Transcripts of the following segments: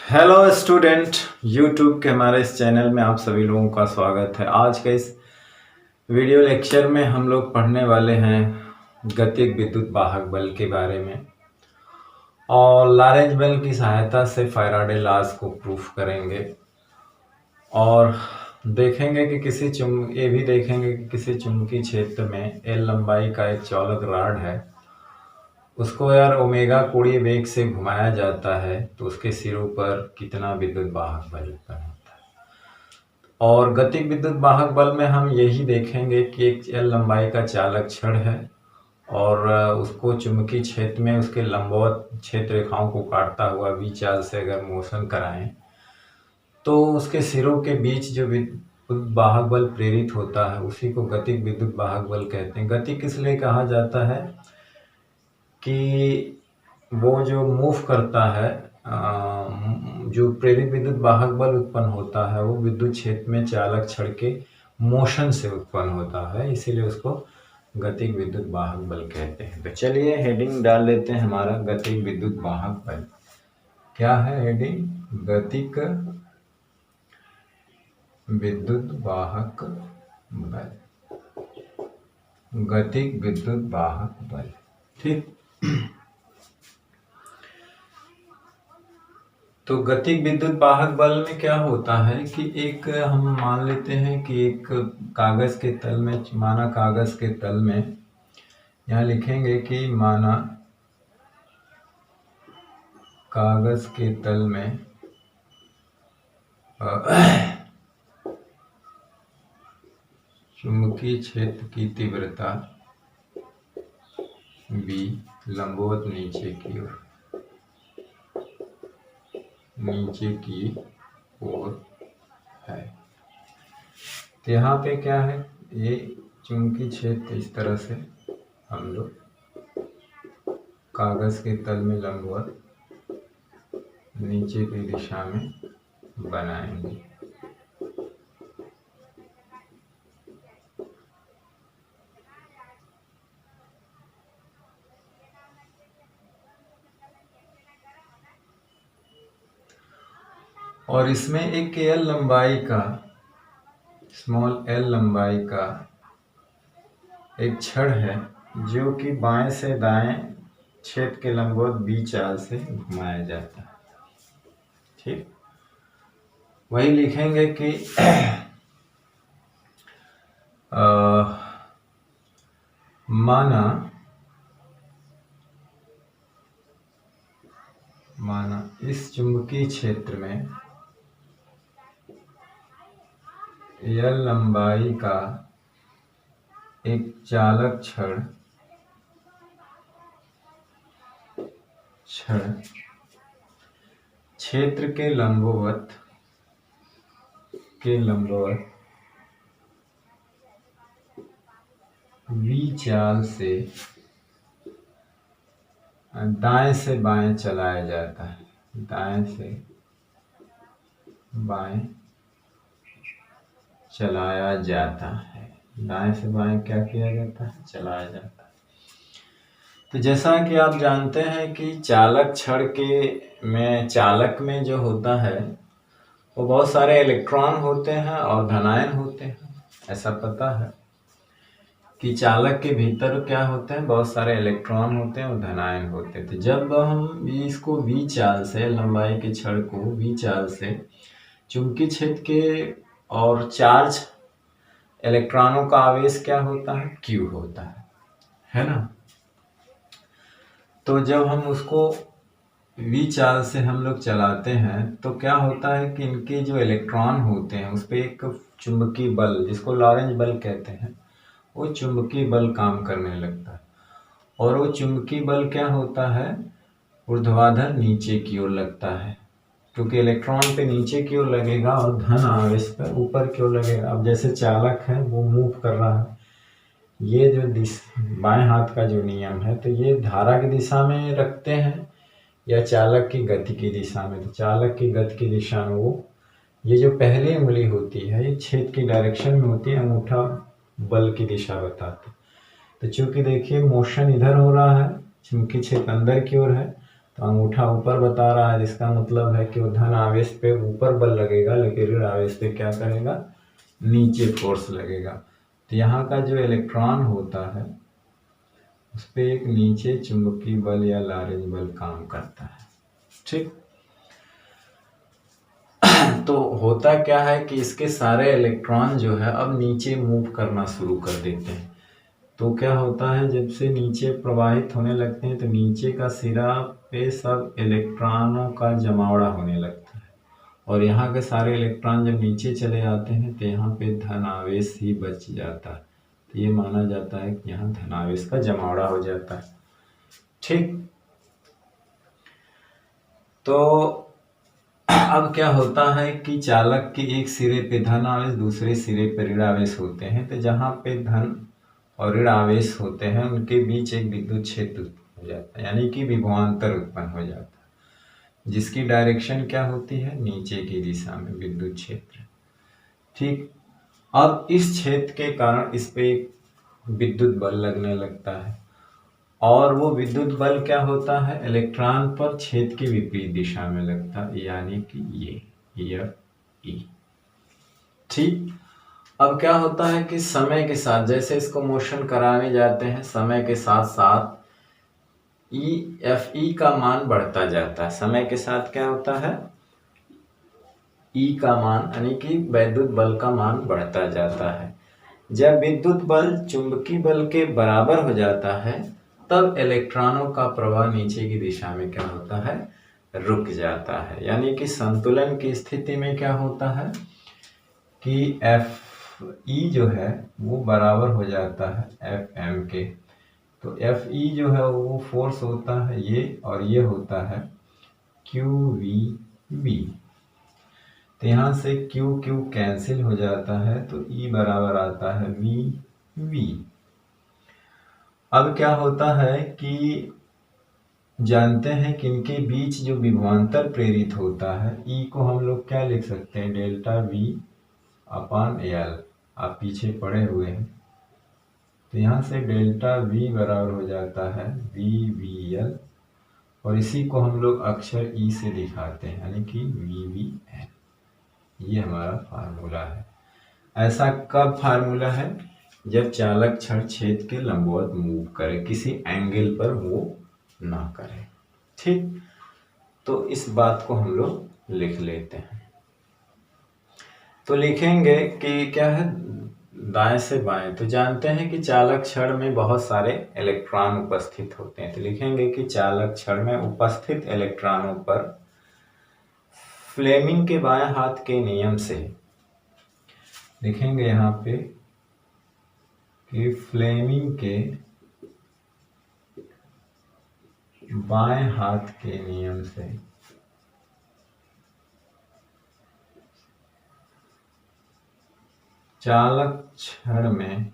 Hello student, YouTube के हमारे इस चैनल में आप सभी लोगों का स्वागत है। आज के इस वीडियो लेक्चर में हम लोग पढ़ने वाले हैं गतिज विद्युत वाहक बल के बारे में और लॉरेंज बल की सहायता से फैराडे लॉज को प्रूफ करेंगे और देखेंगे कि ये भी देखेंगे कि किसी चुंबकीय क्षेत्र में एल लंबाई का एक चालक रॉड है, उसको यार ओमेगा कोणीय वेग से घुमाया जाता है तो उसके सिरों पर कितना विद्युत वाहक बल उत्पन्न होता है। और गतिज विद्युत वाहक बल में हम यही देखेंगे कि एक एल लंबाई का चालक छड़ है और उसको चुंबकीय क्षेत्र में उसके लंबवत क्षेत्र रेखाओं को काटता हुआ वी चाल से अगर मोशन कराएं तो उसके सिरों के बीच जो विद्युत वाहक बल प्रेरित होता है उसी को गतिज विद्युत वाहक बल कहते हैं। गति किस लिए कहा जाता है कि वो जो मूव करता है, जो प्रेरित विद्युत वाहक बल उत्पन्न होता है वो विद्युत क्षेत्र में चालक छड़ के मोशन से उत्पन्न होता है, इसीलिए उसको गतिज विद्युत वाहक बल कहते हैं। तो चलिए हेडिंग डाल लेते हैं हमारा गतिज विद्युत वाहक बल। क्या है हेडिंग? गतिज विद्युत वाहक बल। गतिज विद्युत वाहक बल, ठीक। तो गतिज विद्युत वाहक बल में क्या होता है कि एक हम मान लेते हैं कि एक कागज के तल में, माना कागज के तल में, यहाँ लिखेंगे कि माना कागज के तल में चुंबकीय क्षेत्र की तीव्रता V लंबवत नीचे की ओर है। तो यहाँ पे क्या है, ये चुंबकीय क्षेत्र इस तरह से हम लोग कागज के तल में लंबवत नीचे की दिशा में बनाएंगे। और इसमें एक एल लंबाई का, स्मॉल एल लंबाई का एक छड़ है जो कि बाएं से दाएं क्षेत्र के लंबवत बी चाल से घुमाया जाता है, ठीक। वही लिखेंगे कि माना इस चुंबकीय क्षेत्र में एल लंबाई का एक चालक छड़ क्षेत्र के लंबवत वी चाल से दाएं से बाएं चलाया जाता है। दाएं से बाएं चलाया जाता है। दाएं से बाएं क्या किया जाता है? चलाया जाता है। तो जैसा कि आप जानते हैं कि चालक छड़ चालक में जो होता है वो बहुत सारे इलेक्ट्रॉन होते हैं और धनायन होते हैं। ऐसा पता है कि चालक के भीतर क्या होते हैं, बहुत सारे इलेक्ट्रॉन होते हैं और धनायन होते हैं। तो जब हम इसको वी चाल से, लंबाई के छड़ को वी चाल से चुंबकीय क्षेत्र के और चार्ज इलेक्ट्रॉनों का आवेश क्या होता है? क्यू होता है ना। तो जब हम उसको वी चाल से हम लोग चलाते हैं तो क्या होता है कि इनके जो इलेक्ट्रॉन होते हैं उस पर एक चुंबकीय बल, जिसको लॉरेंज बल कहते हैं, वो चुंबकीय बल काम करने लगता है। और वो चुंबकीय बल क्या होता है? ऊर्ध्वाधर नीचे की ओर लगता है, क्योंकि इलेक्ट्रॉन पे नीचे की ओर लगेगा और धन आवेश पे ऊपर की ओर लगेगा। अब जैसे चालक है वो मूव कर रहा है, ये जो बाएं हाथ का जो नियम है तो ये धारा की दिशा में रखते हैं या चालक की गति की दिशा में। तो चालक की गति की दिशा में वो, ये जो पहली उंगली होती है ये क्षेत्र की डायरेक्शन में होती है, अंगूठा बल की दिशा बताते। तो चूंकि देखिए मोशन इधर हो रहा है, चुंबकीय क्षेत्र अंदर की ओर है, तो अंगूठा ऊपर बता रहा है, जिसका मतलब है कि वो धन आवेश पे ऊपर बल लगेगा, लेकिन ऋण आवेश पे क्या करेगा, नीचे फोर्स लगेगा। तो यहाँ का जो इलेक्ट्रॉन होता है उस पर एक नीचे चुंबकीय बल या लारेंज बल काम करता है। ठीक, तो होता क्या है कि इसके सारे इलेक्ट्रॉन जो है अब नीचे मूव करना शुरू कर देते हैं। तो क्या होता है, जब से नीचे प्रवाहित होने लगते हैं तो नीचे का सिरा पे सब इलेक्ट्रॉनों का जमावड़ा होने लगता है, और यहाँ के सारे इलेक्ट्रॉन जब नीचे चले आते हैं तो यहाँ पे धन आवेश ही बच जाता है। तो ये माना जाता है कि यहाँ धन आवेश का जमावड़ा हो जाता है। ठीक, तो अब क्या होता है कि चालक के एक सिरे पे धन आवेश, दूसरे सिरे पे ऋण आवेश होते हैं। तो जहाँ पे धन और ऋण आवेश होते हैं उनके बीच एक विद्युत क्षेत्र हो जाता है, यानी कि विभवांतर उत्पन्न हो जाता है, जिसकी डायरेक्शन क्या होती है, नीचे की दिशा में विद्युत क्षेत्र। ठीक, अब इस क्षेत्र के कारण इस पे एक विद्युत बल लगने लगता है, और वो विद्युत बल क्या होता है, इलेक्ट्रॉन पर क्षेत्र के विपरीत दिशा में लगता है, यानी कि ये ई। ठीक, अब क्या होता है कि समय के साथ जैसे इसको मोशन कराने जाते हैं, समय के साथ साथ ई का मान बढ़ता जाता है। समय के साथ क्या होता है, ई का मान यानी कि वैद्युत बल का मान बढ़ता जाता है। जब विद्युत बल चुंबकीय बल के बराबर हो जाता है तब इलेक्ट्रॉनों का प्रवाह नीचे की दिशा में क्या होता है, रुक जाता है। यानी कि संतुलन की स्थिति में क्या होता है कि एफ ई जो है वो बराबर हो जाता है एफ एम के। तो एफ ई जो है वो फोर्स होता है ये, और ये होता है क्यू वी बी। तो यहाँ से क्यू क्यू कैंसिल हो जाता है, तो ई बराबर आता है वी वी। अब क्या होता है कि जानते हैं कि इनके बीच जो विभवांतर प्रेरित होता है, ई को हम लोग क्या लिख सकते हैं, डेल्टा वी अपॉन एल। आप पीछे पढ़े हुए हैं, तो यहाँ से डेल्टा वी बराबर हो जाता है वी वी एल, और इसी को हम लोग अक्षर ई से दिखाते हैं, यानी कि वी वी एल। ये हमारा फार्मूला है। ऐसा कब फार्मूला है, जब चालक क्षण क्षेत्र के लंबवत मूव करे, किसी एंगल पर मूव ना करे। ठीक, तो इस बात को हम लोग लिख लेते हैं। तो लिखेंगे कि क्या है, दाएं से बाएं। तो जानते हैं कि चालक क्षण में बहुत सारे इलेक्ट्रॉन उपस्थित होते हैं। तो लिखेंगे कि चालक क्षण में उपस्थित इलेक्ट्रॉनों पर फ्लेमिंग के बाएं हाथ के नियम से लिखेंगे यहाँ पे कि फ्लेमिंग के बाएं हाथ के नियम से चालक क्षण में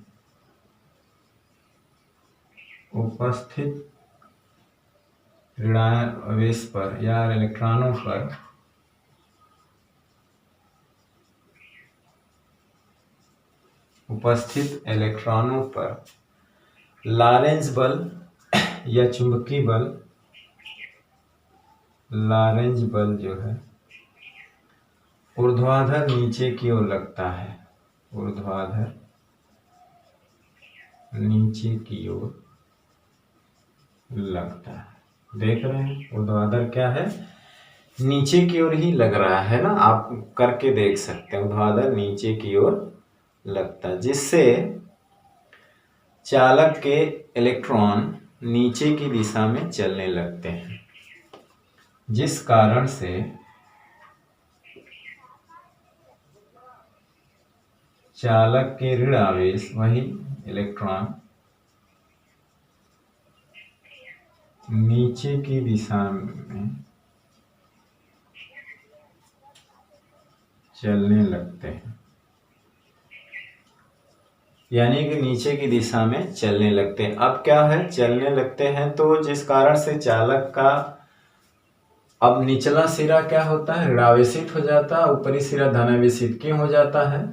उपस्थित ऋणावेश पर या इलेक्ट्रॉनों पर उपस्थित इलेक्ट्रॉनों पर लारेंज बल या चुंबकीय बल, लारेंज बल जो है ऊर्ध्वाधर नीचे की ओर लगता है, ऊर्ध्वाधर नीचे की ओर लगता है। देख रहे हैं, ऊर्ध्वाधर क्या है, नीचे की ओर ही लग रहा है ना, आप करके देख सकते हैं। ऊर्ध्वाधर नीचे की ओर लगता है, जिससे चालक के इलेक्ट्रॉन नीचे की दिशा में चलने लगते हैं, जिस कारण से चालक के ऋण आवेश, वही इलेक्ट्रॉन नीचे की दिशा में चलने लगते हैं, यानी कि नीचे की दिशा में चलने लगते हैं। अब क्या है, चलने लगते हैं तो जिस कारण से चालक का अब निचला सिरा क्या होता है, ऋणावेशित हो जाता है, ऊपरी सिरा धनावेशित क्यों हो जाता है,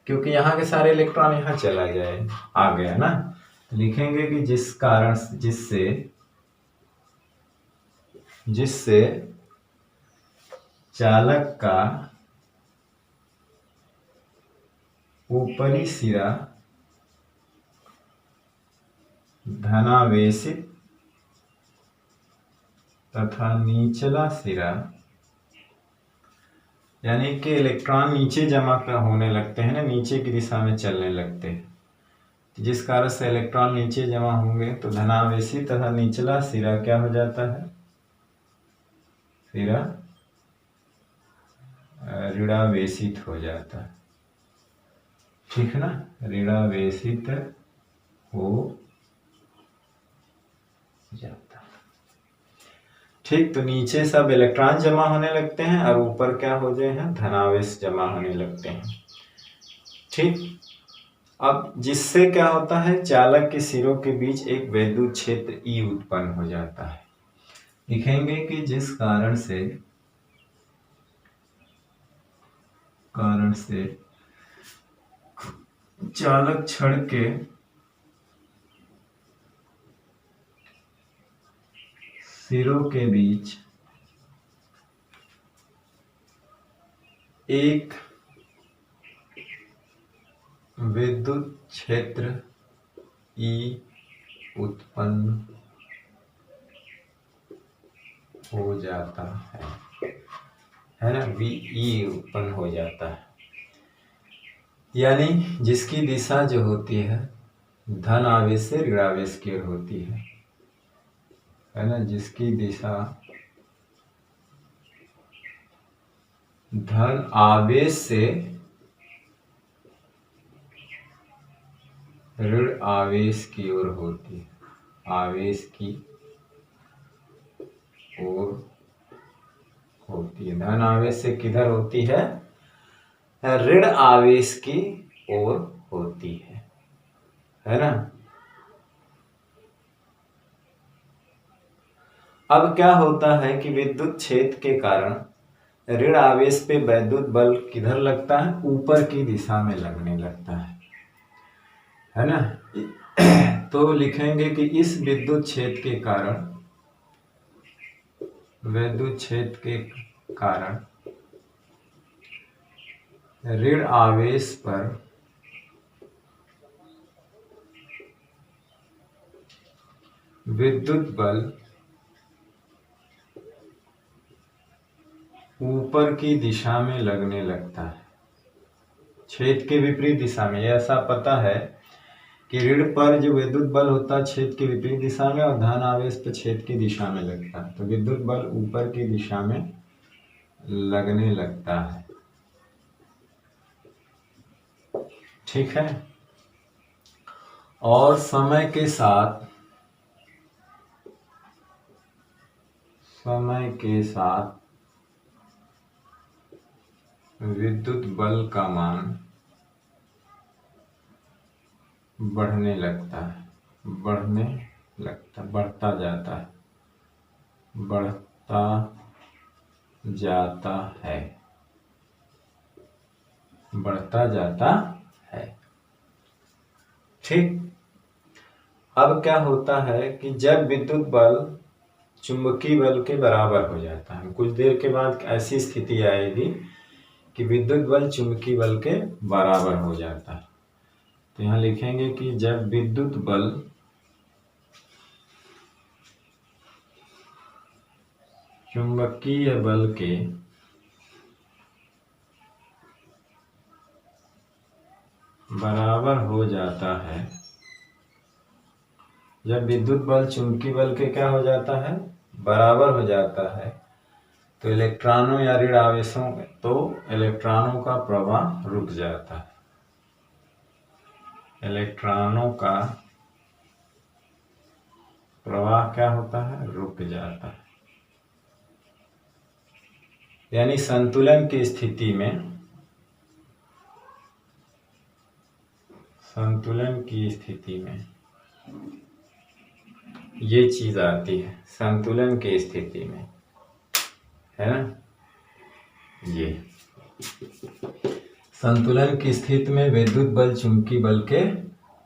क्योंकि यहाँ के सारे इलेक्ट्रॉन यहाँ चला जाए, आ गया ना। तो लिखेंगे कि जिस कारण, जिससे जिससे चालक का ऊपरी सिरा धनावेशित तथा निचला सिरा, यानी कि इलेक्ट्रॉन नीचे जमा होने लगते हैं ना, नीचे की दिशा में चलने लगते हैं, जिस कारण से इलेक्ट्रॉन नीचे जमा होंगे तो धनावेशित तथा निचला सिरा क्या हो जाता है, सिरा ऋणावेशित हो जाता है। ठीक है ना, ऋणावेशित हो जाता है। ठीक, तो नीचे सब इलेक्ट्रॉन जमा होने लगते हैं और ऊपर क्या हो जाए हैं, धनावेश जमा होने लगते हैं। ठीक, अब जिससे क्या होता है, चालक के सिरों के बीच एक वैद्युत क्षेत्र ई उत्पन्न हो जाता है। लिखेंगे कि जिस कारण से चालक छड़ के सिरों के बीच एक विद्युत क्षेत्र ई उत्पन्न हो जाता है ना, VE उत्पन्न हो जाता है। यानी जिसकी दिशा जो होती है धन आवेश से ऋणावेश की ओर होती है ना, जिसकी दिशा धन आवेश से ऋण आवेश की ओर होती है, आवेश की ओर होती है। धन आवेश से किधर होती है, ऋण आवेश की ओर होती है ना। अब क्या होता है कि विद्युत क्षेत्र के कारण ऋण आवेश पे वैद्युत बल किधर लगता है, ऊपर की दिशा में लगने लगता है ना। तो लिखेंगे कि इस विद्युत क्षेत्र के कारण, विद्युत क्षेत्र के कारण ऋण आवेश पर विद्युत बल ऊपर की दिशा में लगने लगता है, क्षेत्र के विपरीत दिशा में। ऐसा पता है कि ऋण पर जो विद्युत बल होता है क्षेत्र के विपरीत दिशा में, और धन आवेश पर क्षेत्र की दिशा में लगता है, तो विद्युत बल ऊपर की दिशा में लगने लगता है। ठीक है, और समय के साथ विद्युत बल का मान बढ़ने लगता है, बढ़ता जाता है। ठीक, अब क्या होता है कि जब विद्युत बल चुंबकीय बल के बराबर हो जाता है, कुछ देर के बाद ऐसी स्थिति आएगी कि विद्युत बल चुंबकीय बल के बराबर हो जाता है। तो यहाँ लिखेंगे कि जब विद्युत बल चुंबकीय बल के बराबर हो जाता है, जब विद्युत बल चुंबकीय बल के क्या हो जाता है, बराबर हो जाता है, तो इलेक्ट्रॉनों या ऋण आवेशों, तो इलेक्ट्रॉनों का प्रवाह रुक जाता है, इलेक्ट्रॉनों का प्रवाह क्या होता है, रुक जाता है। यानी संतुलन की स्थिति में ये चीज आती है, संतुलन की स्थिति में, है ना। ये संतुलन की स्थिति में विद्युत बल चुंबकीय बल के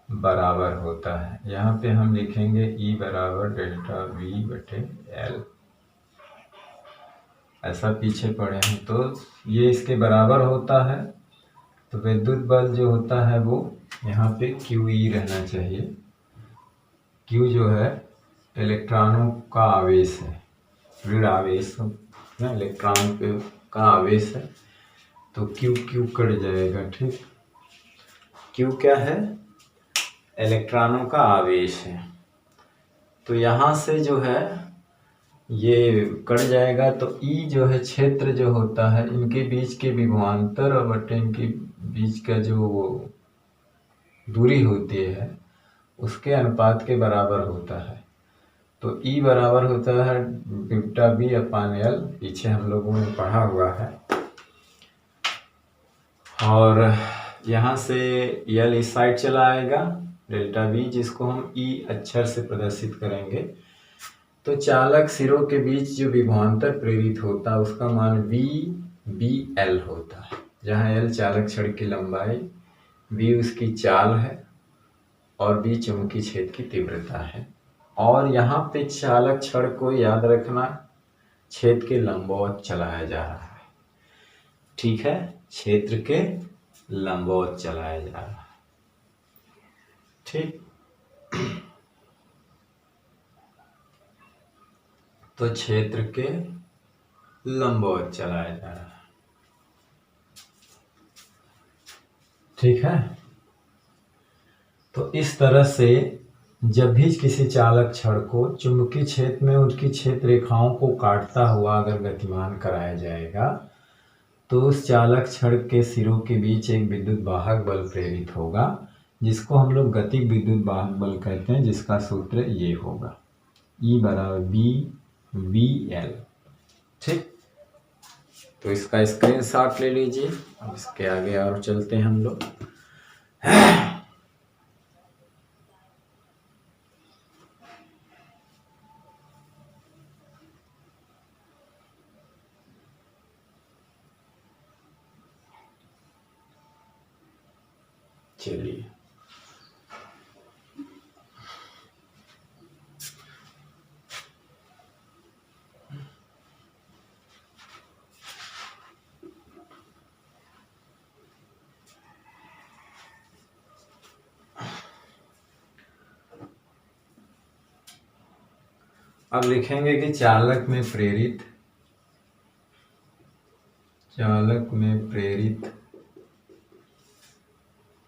बराबर होता है। यहाँ पे हम लिखेंगे E बराबर डेल्टा V बटे L। ऐसा पीछे पड़े हैं तो ये इसके बराबर होता है। तो विद्युत बल जो होता है वो यहाँ पे क्यू ई रहना चाहिए। क्यू जो है इलेक्ट्रॉनों का आवेश है, ऋण आवेश ना, इलेक्ट्रॉन पे का आवेश है। तो क्यू क्यू कट जाएगा, ठीक। क्यू क्या है? इलेक्ट्रॉनों का आवेश है। तो यहाँ से जो है ये कट जाएगा। तो ई जो है क्षेत्र जो होता है इनके बीच के विभवांतर और बटे इनके बीच का जो दूरी होती है उसके अनुपात के बराबर होता है। तो ई बराबर होता है बीटा बी अपान एल, पीछे हम लोगों ने पढ़ा हुआ है। और यहाँ से एल इस साइड चला आएगा, डेल्टा बी, जिसको हम ई अक्षर से प्रदर्शित करेंगे। तो चालक सिरों के बीच जो विभवांतर प्रेरित होता है उसका मान वी बी एल होता है, जहाँ एल चालक छड़ की लंबाई, बी उसकी चाल है और बी चुंबकीय क्षेत्र की तीव्रता है। और यहाँ पे चालक छड़ को याद रखना क्षेत्र के लंबवत चलाया जा रहा है, ठीक है, क्षेत्र के लंबवत चलाया जा रहा है, ठीक। तो क्षेत्र के लंबवत चलाया जा रहा है, ठीक है। तो इस तरह से जब भी किसी चालक छड़ को चुंबकीय क्षेत्र में उनकी क्षेत्र रेखाओं को काटता हुआ अगर गतिमान कराया जाएगा तो उस चालक छड़ के सिरों के बीच एक विद्युत वाहक बल प्रेरित होगा, जिसको हम लोग गतिक विद्युत वाहक बल कहते हैं, जिसका सूत्र ये होगा E बराबर बी वी एल, ठीक। तो इसका स्क्रीनशॉट ले लीजिए। अब इसके आगे और चलते हैं हम लोग। चलिए, अब लिखेंगे कि चालक में प्रेरित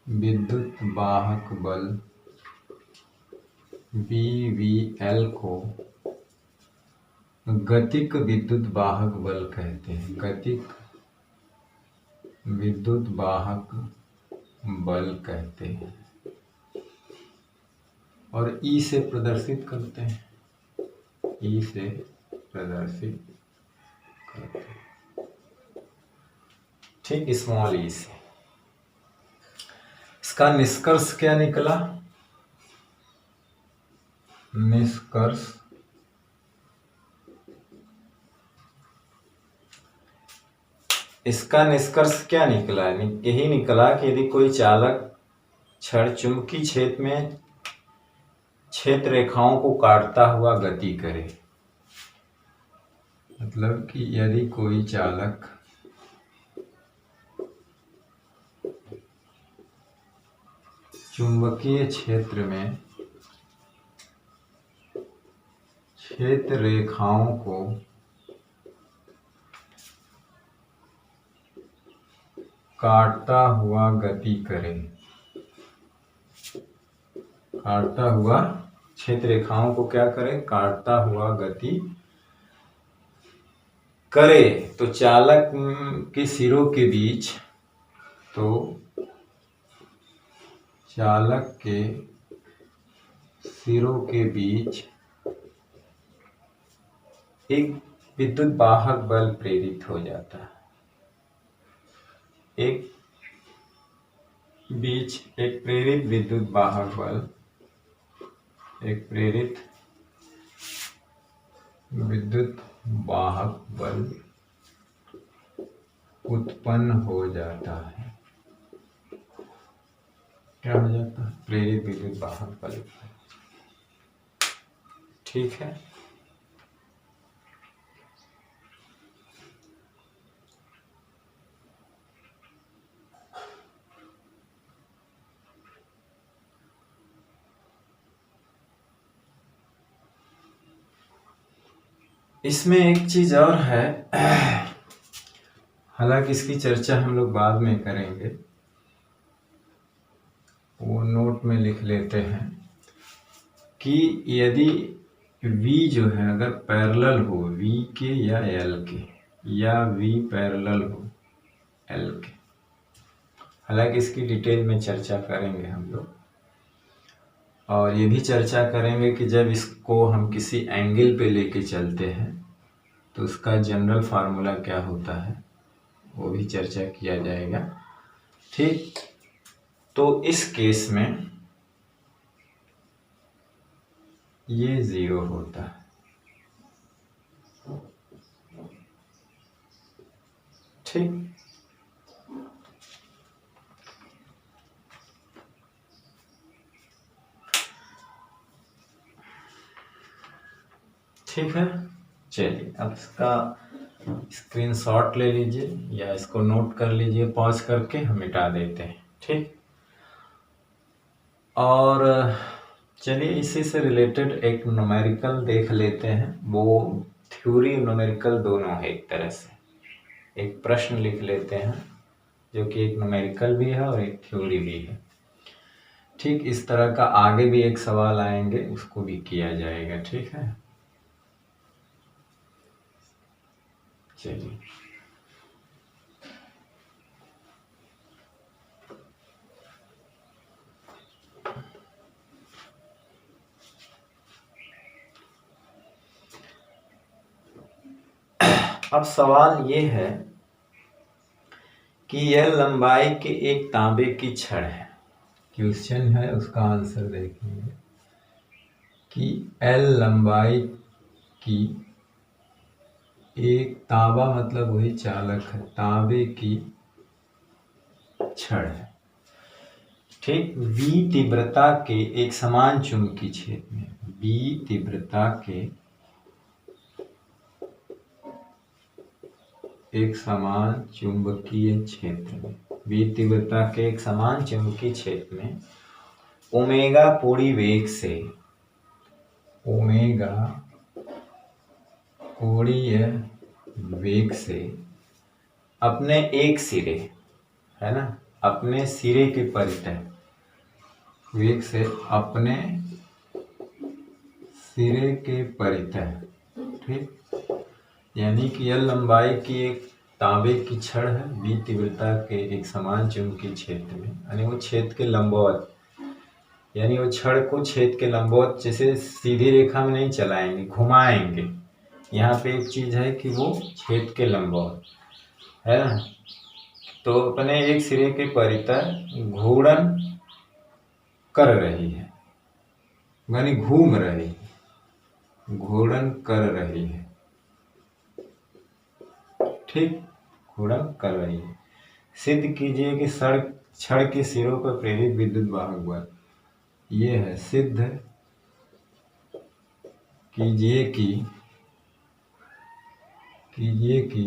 विद्युत वाहक बल BVL को गतिक विद्युत वाहक बल कहते हैं, गतिक विद्युत वाहक बल कहते हैं। और ई से प्रदर्शित करते हैं, ई से प्रदर्शित करते हैं, ठीक, स्मॉल ई से। इसका निष्कर्ष क्या निकला? इसका निष्कर्ष क्या निकला? यही निकला कि यदि कोई चालक छड़ चुंबकीय क्षेत्र में क्षेत्र रेखाओं को काटता हुआ गति करे, मतलब कि यदि कोई चालक चुंबकीय क्षेत्र में क्षेत्र रेखाओं को काटता हुआ गति करे, काटता हुआ क्षेत्र रेखाओं को क्या करे? काटता हुआ गति करे, तो चालक के सिरों के बीच, तो चालक के सिरों के बीच एक विद्युत वाहक बल प्रेरित हो जाता है। एक प्रेरित विद्युत वाहक बल, एक प्रेरित विद्युत वाहक बल उत्पन्न हो जाता है। क्या हो जाता है? प्रेरित विद्युत वाहक बल, ठीक है। इसमें एक चीज और है, हालांकि इसकी चर्चा हम लोग बाद में करेंगे, वो नोट में लिख लेते हैं कि यदि V जो है अगर पैरेलल हो V के या L के, या V पैरेलल हो L के, हालांकि इसकी डिटेल में चर्चा करेंगे हम लोग, और ये भी चर्चा करेंगे कि जब इसको हम किसी एंगल पे लेके चलते हैं तो उसका जनरल फार्मूला क्या होता है, वो भी चर्चा किया जाएगा। ठीक, तो इस केस में ये 0 होता है। ठीक, ठीक है। चलिए अब इसका स्क्रीनशॉट ले लीजिए या इसको नोट कर लीजिए, पॉज करके हम मिटा देते हैं। ठीक, और चलिए इसी से रिलेटेड एक न्यूमेरिकल देख लेते हैं। वो थ्योरी न्यूमेरिकल दोनों है, एक तरह से एक प्रश्न लिख लेते हैं जो कि एक न्यूमेरिकल भी है और एक थ्योरी भी है। ठीक, इस तरह का आगे भी एक सवाल आएंगे, उसको भी किया जाएगा। ठीक है, चलिए अब सवाल ये है कि यह लंबाई के एक तांबे की छड़ है। क्वेश्चन है, उसका आंसर देखेंगे कि L लंबाई की एक तांबा मतलब वही चालक है, तांबे की छड़ है। ठीक, V तीव्रता के एक समान चुंबकीय क्षेत्र में, V तीव्रता के एक समान चुंबकीय क्षेत्र में, V तीव्रता के एक समान चुंबकीय क्षेत्र में ओमेगा कोणीय वेग से, ओमेगा कोणीय वेग से अपने एक सिरे, है ना, अपने सिरे के परितः वेग से अपने सिरे के परितः। ठीक, यानी कि यह लंबाई की एक तांबे की छड़ है, V तीव्रता के एक समान चुंबकीय क्षेत्र में, यानी वो क्षेत्र के लंबवत, यानी वो छड़ को क्षेत्र के लंबवत, जैसे सीधी रेखा में नहीं चलाएंगे, घुमाएंगे। यहाँ पे एक चीज है कि वो क्षेत्र के लंबवत है ना, तो अपने एक सिरे के परितः घूर्णन कर रही है, यानी घूम रही है, घूर्णन कर रही है। ठीक, घूर्णन कर रही है। सिद्ध कीजिए कि छड़ के सिरों पर प्रेरित विद्युत वाहक बल, ये है, सिद्ध कीजिए कि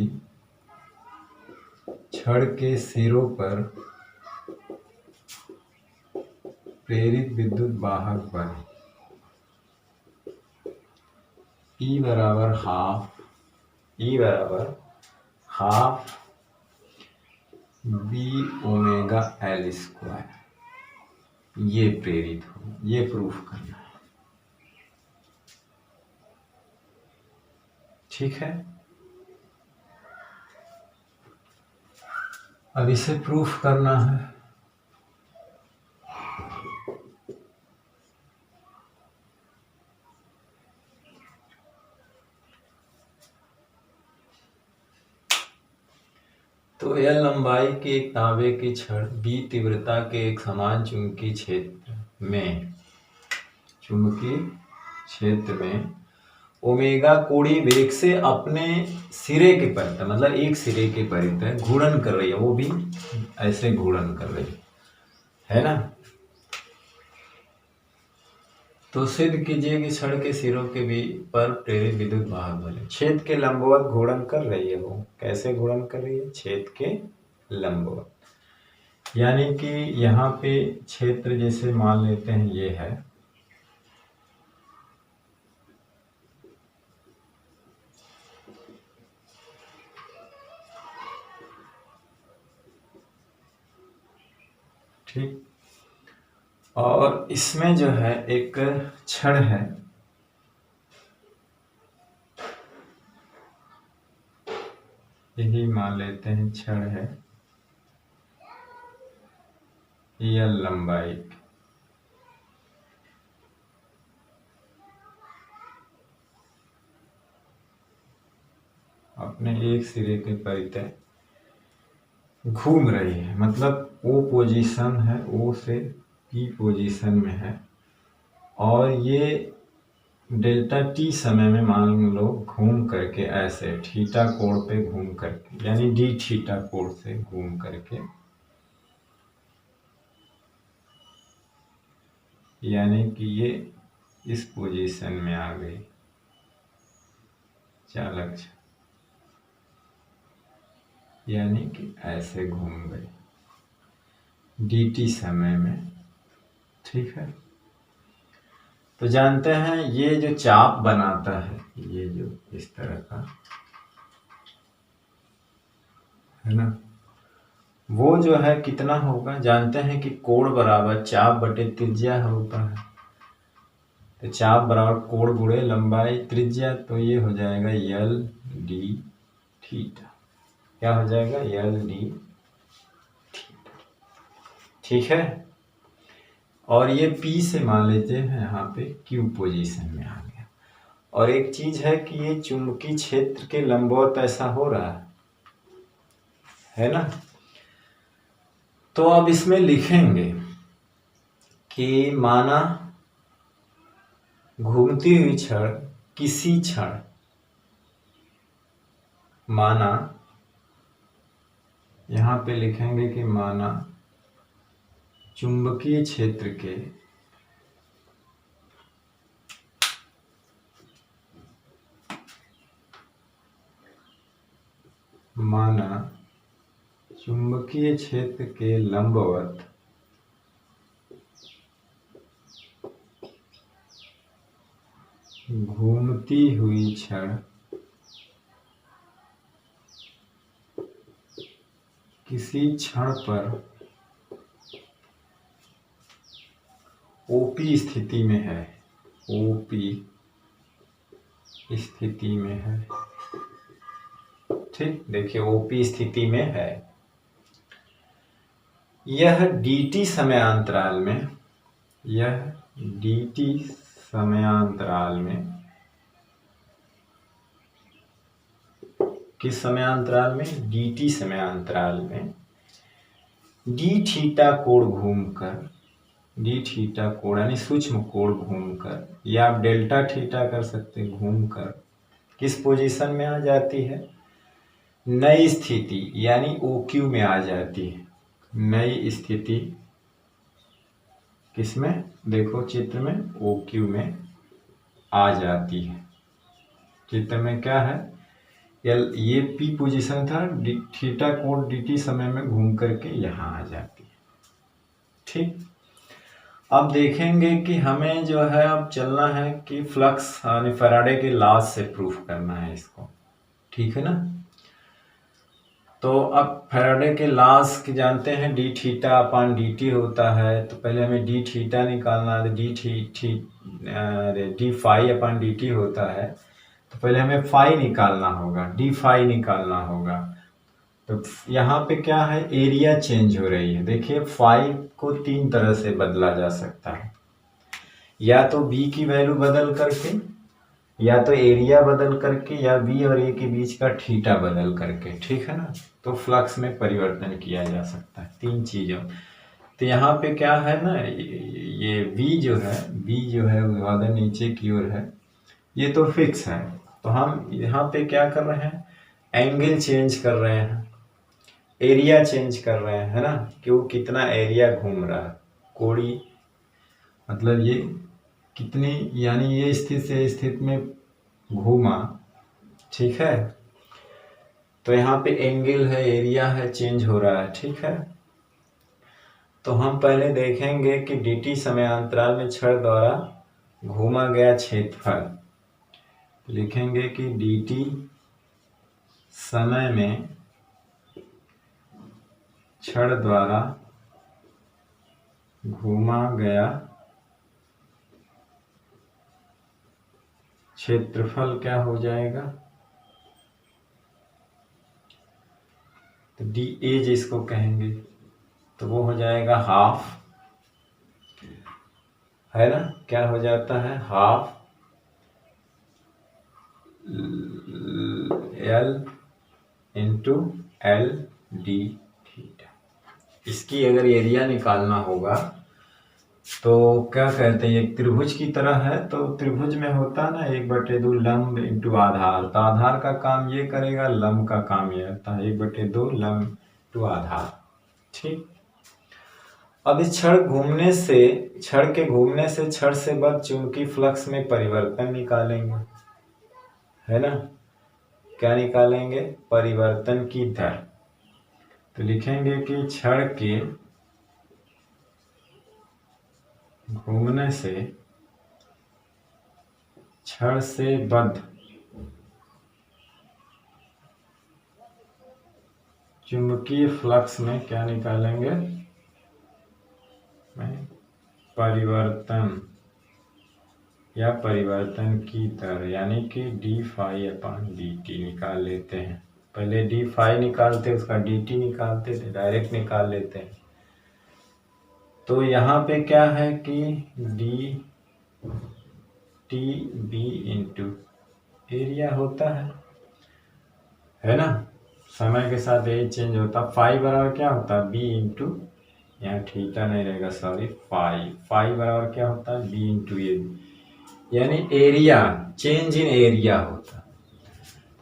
छड़ के सिरों पर प्रेरित विद्युत वाहक बल E बराबर half B omega L square, ये प्रेरित हो, ये प्रूफ करना है। ठीक है, अब इसे प्रूफ करना है। तो यह लंबाई की एक तांबे की छड़ B तीव्रता के एक समान चुंबकीय क्षेत्र में ओमेगा कोणीय वेग से अपने सिरे के परितः, मतलब एक सिरे के परितः घूर्णन कर रही है, वो भी ऐसे घूर्णन कर रही है ना। तो सिद्ध कीजिए कि छड़ के सिरों के भी पर प्रेरित विद्युत वाहक बल क्षेत्र के लंबवत घूर्णन कर रही है। वो कैसे घूर्णन कर रही है? क्षेत्र के लंबवत, यानी कि यहाँ पे क्षेत्र जैसे मान लेते हैं ये है, ठीक। और इसमें जो है एक छड़ है, यही मान लेते हैं छड़ है, L लंबाई। अपने एक सिरे के परितः घूम रही है, मतलब O पोजीशन है, O से P पोजीशन में है, और ये डेल्टा टी समय में मान लो घूम करके ऐसे थीटा कोण पे घूम करके, यानी डी थीटा कोण से घूम करके, यानी कि ये इस पोजीशन में आ गई चालक, यानी कि ऐसे घूम गई dt समय में। ठीक है, तो जानते हैं ये जो चाप बनाता है, ये जो इस तरह का है ना, वो जो है कितना होगा, जानते हैं कि कोण बराबर चाप बटे त्रिज्या होता है। तो चाप बराबर कोण गुणे लंबाई त्रिज्या, तो ये हो जाएगा L d थीटा। क्या हो जाएगा, L d थीटा। ठीक है, और ये P से मान लेते हैं यहाँ पे Q पोजीशन में आ गया। और एक चीज है कि ये चुंबकीय क्षेत्र के लंबवत ऐसा हो रहा है ना। तो अब इसमें लिखेंगे कि माना घूमती हुई छड़ किसी क्षण, माना यहाँ पे लिखेंगे कि माना चुंबकीय क्षेत्र के चुंबकीय क्षेत्र के लंबवत घूमती हुई छड़ किसी क्षण पर OP स्थिति में है, OP स्थिति में है। ठीक, देखिए OP स्थिति में है, यह dt समयांतराल में, यह dt समयांतराल में, किस समयांतराल में, dt समयांतराल में d थीटा कोण घूमकर, d थीटा कोण यानी सूक्ष्म कोण घूमकर, या आप डेल्टा थीटा कर सकते, घूमकर किस पोजीशन में आ जाती है, नई स्थिति यानी OQ में आ जाती है। नई स्थिति किसमें, देखो चित्र में OQ में आ जाती है। चित्र में क्या है, ये P पोजीशन था, थीटा कोण dt समय में घूम करके यहाँ आ जाती है। ठीक, अब देखेंगे कि हमें जो है अब चलना है कि फ्लक्स यानी फैराडे के लॉ से प्रूफ करना है इसको। ठीक है ना, तो अब फैराडे के लॉस की जानते हैं, D theta upon D T होता है। तो पहले हमें डी थीटा निकालना है, D phi upon D T होता है, तो पहले हमें फाई निकालना होगा, डी फाई निकालना होगा। तो यहाँ पे क्या है, एरिया चेंज हो रही है। देखिए फाई को तीन तरह से बदला जा सकता है, या तो बी की वैल्यू बदल करके, या तो एरिया बदल करके, या बी और ए के बीच का थीटा बदल करके। ठीक है ना, तो फ्लक्स में परिवर्तन किया जा सकता है तीन चीजों। तो यहाँ पे क्या है ना, ये V जो है ऊर्ध्वाधर नीचे की ओर है, ये तो फिक्स है। तो हम यहाँ पे क्या कर रहे हैं, एंगल चेंज कर रहे हैं, एरिया चेंज कर रहे हैं, है ना, कि वो कितना एरिया घूम रहा है, कोड़ी मतलब ये कितनी, यानी ये स्थिति से स्थिति में घूमा। ठीक है, तो यहाँ पे एंगल है, एरिया है, चेंज हो रहा है। ठीक है, तो हम पहले देखेंगे कि dt समयांतराल में छड़ द्वारा घूमा गया क्षेत्रफल। लिखेंगे कि dt समय में छड़ द्वारा घूमा गया क्षेत्रफल क्या हो जाएगा, तो डी ए जिसको कहेंगे तो वो हो जाएगा हाफ, है ना, क्या हो जाता है half L into L D theta. इसकी अगर एरिया निकालना होगा तो क्या कहते हैं, एक त्रिभुज की तरह है, तो त्रिभुज में होता है ना 1/2 लंब इंटू आधार, तो आधार का काम ये करेगा, लंब का काम ये होता है 1/2 लंब इंटू आधार। ठीक, अब इस छड़ के घूमने से छड़ से बद्ध चुंबकीय फ्लक्स में परिवर्तन निकालेंगे, है ना, क्या निकालेंगे, परिवर्तन की दर। तो लिखेंगे कि छड़ के घूमने से छड़ से बद्ध चुंबकीय फ्लक्स में क्या निकालेंगे, परिवर्तन या परिवर्तन की दर, यानी कि D phi upon D T निकाल लेते हैं। पहले डी फाई निकालते उसका डी टी निकालते थे, डायरेक्ट निकाल लेते हैं। तो यहाँ पे क्या है कि D T B into area होता है ना, समय के साथ यही चेंज होता। फाई बराबर क्या होता है बी इंटू, यहाँ थीटा नहीं रहेगा सॉरी, फाई बराबर क्या होता है बी इंटू ए, यानी एरिया, चेंज इन एरिया होता।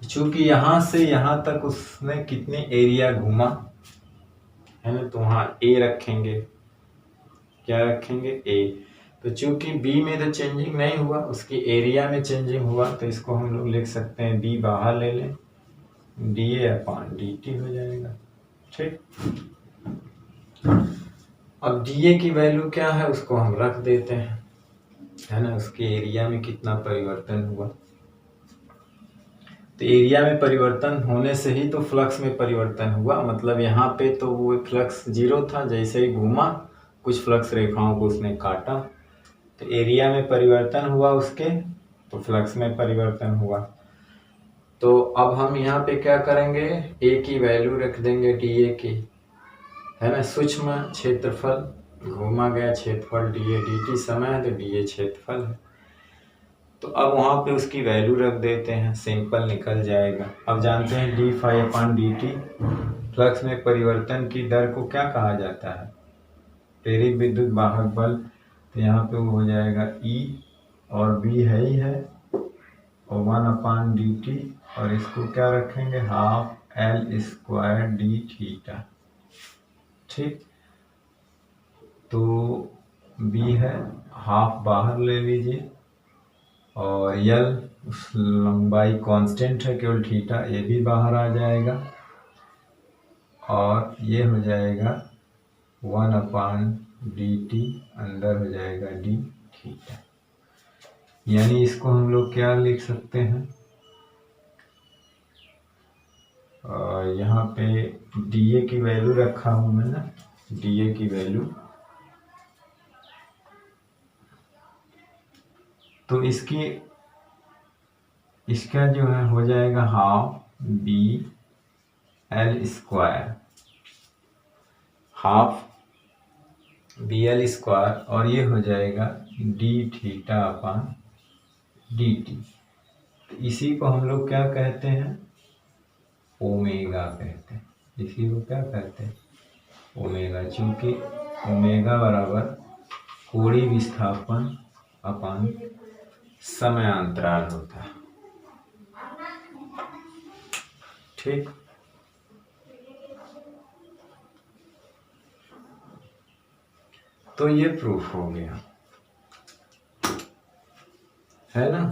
चूंकि यहाँ से यहाँ तक उसने कितने एरिया घूमा है ना, तो वहाँ ए रखेंगे, क्या रखेंगे ए। तो चूंकि बी में तो चेंजिंग नहीं हुआ, उसकी एरिया में चेंजिंग हुआ, तो इसको हम लोग लिख सकते हैं बी बाहर ले लें, D A upon D T हो जाएगा। ठीक, अब डी ए की वैल्यू क्या है उसको हम रख देते हैं, है ना, उसके एरिया में कितना परिवर्तन हुआ। तो एरिया में परिवर्तन होने से ही तो फ्लक्स में परिवर्तन हुआ, मतलब यहाँ पे तो वो फ्लक्स 0 था, जैसे ही घूमा कुछ फ्लक्स रेखाओं को उसने काटा, तो एरिया में परिवर्तन हुआ उसके, तो फ्लक्स में परिवर्तन हुआ। तो अब हम यहाँ पे क्या करेंगे, ए की वैल्यू रख देंगे डी ए की, है ना, सूक्ष्म क्षेत्रफल, घूमा गया क्षेत्रफल डी ए, डी टी समय है तो डी ए क्षेत्रफल है। तो अब वहाँ पे उसकी वैल्यू रख देते हैं, सिंपल निकल जाएगा। अब जानते हैं D phi upon D T, flux में परिवर्तन की दर को क्या कहा जाता है, प्रेरित विद्युत वाहक बल। तो यहाँ पे वो हो जाएगा ई और बी है ही है, और 1 अपॉन डी टी, और इसको क्या रखेंगे half L square D theta. ठीक, तो बी है, हाफ बाहर ले लीजिए, और यल उस लंबाई कांस्टेंट है केवल थीटा, ये भी बाहर आ जाएगा, और ये हो जाएगा 1 अपॉन डी टी, अंदर हो जाएगा डी थीटा। यानी इसको हम लोग क्या लिख सकते हैं, और यहाँ पे डी ए की वैल्यू रखा हूँ मैं ना, डी ए की वैल्यू, तो इसका जो है हो जाएगा half B L square, half B L square, और ये हो जाएगा D theta upon D T. तो इसी को हम लोग क्या कहते हैं, ओमेगा कहते हैं। इसी को क्या कहते हैं, ओमेगा, चूंकि ओमेगा बराबर कोणीय विस्थापन अपॉन समय अंतराल होता है। ठीक, तो ये प्रूफ हो गया, है ना।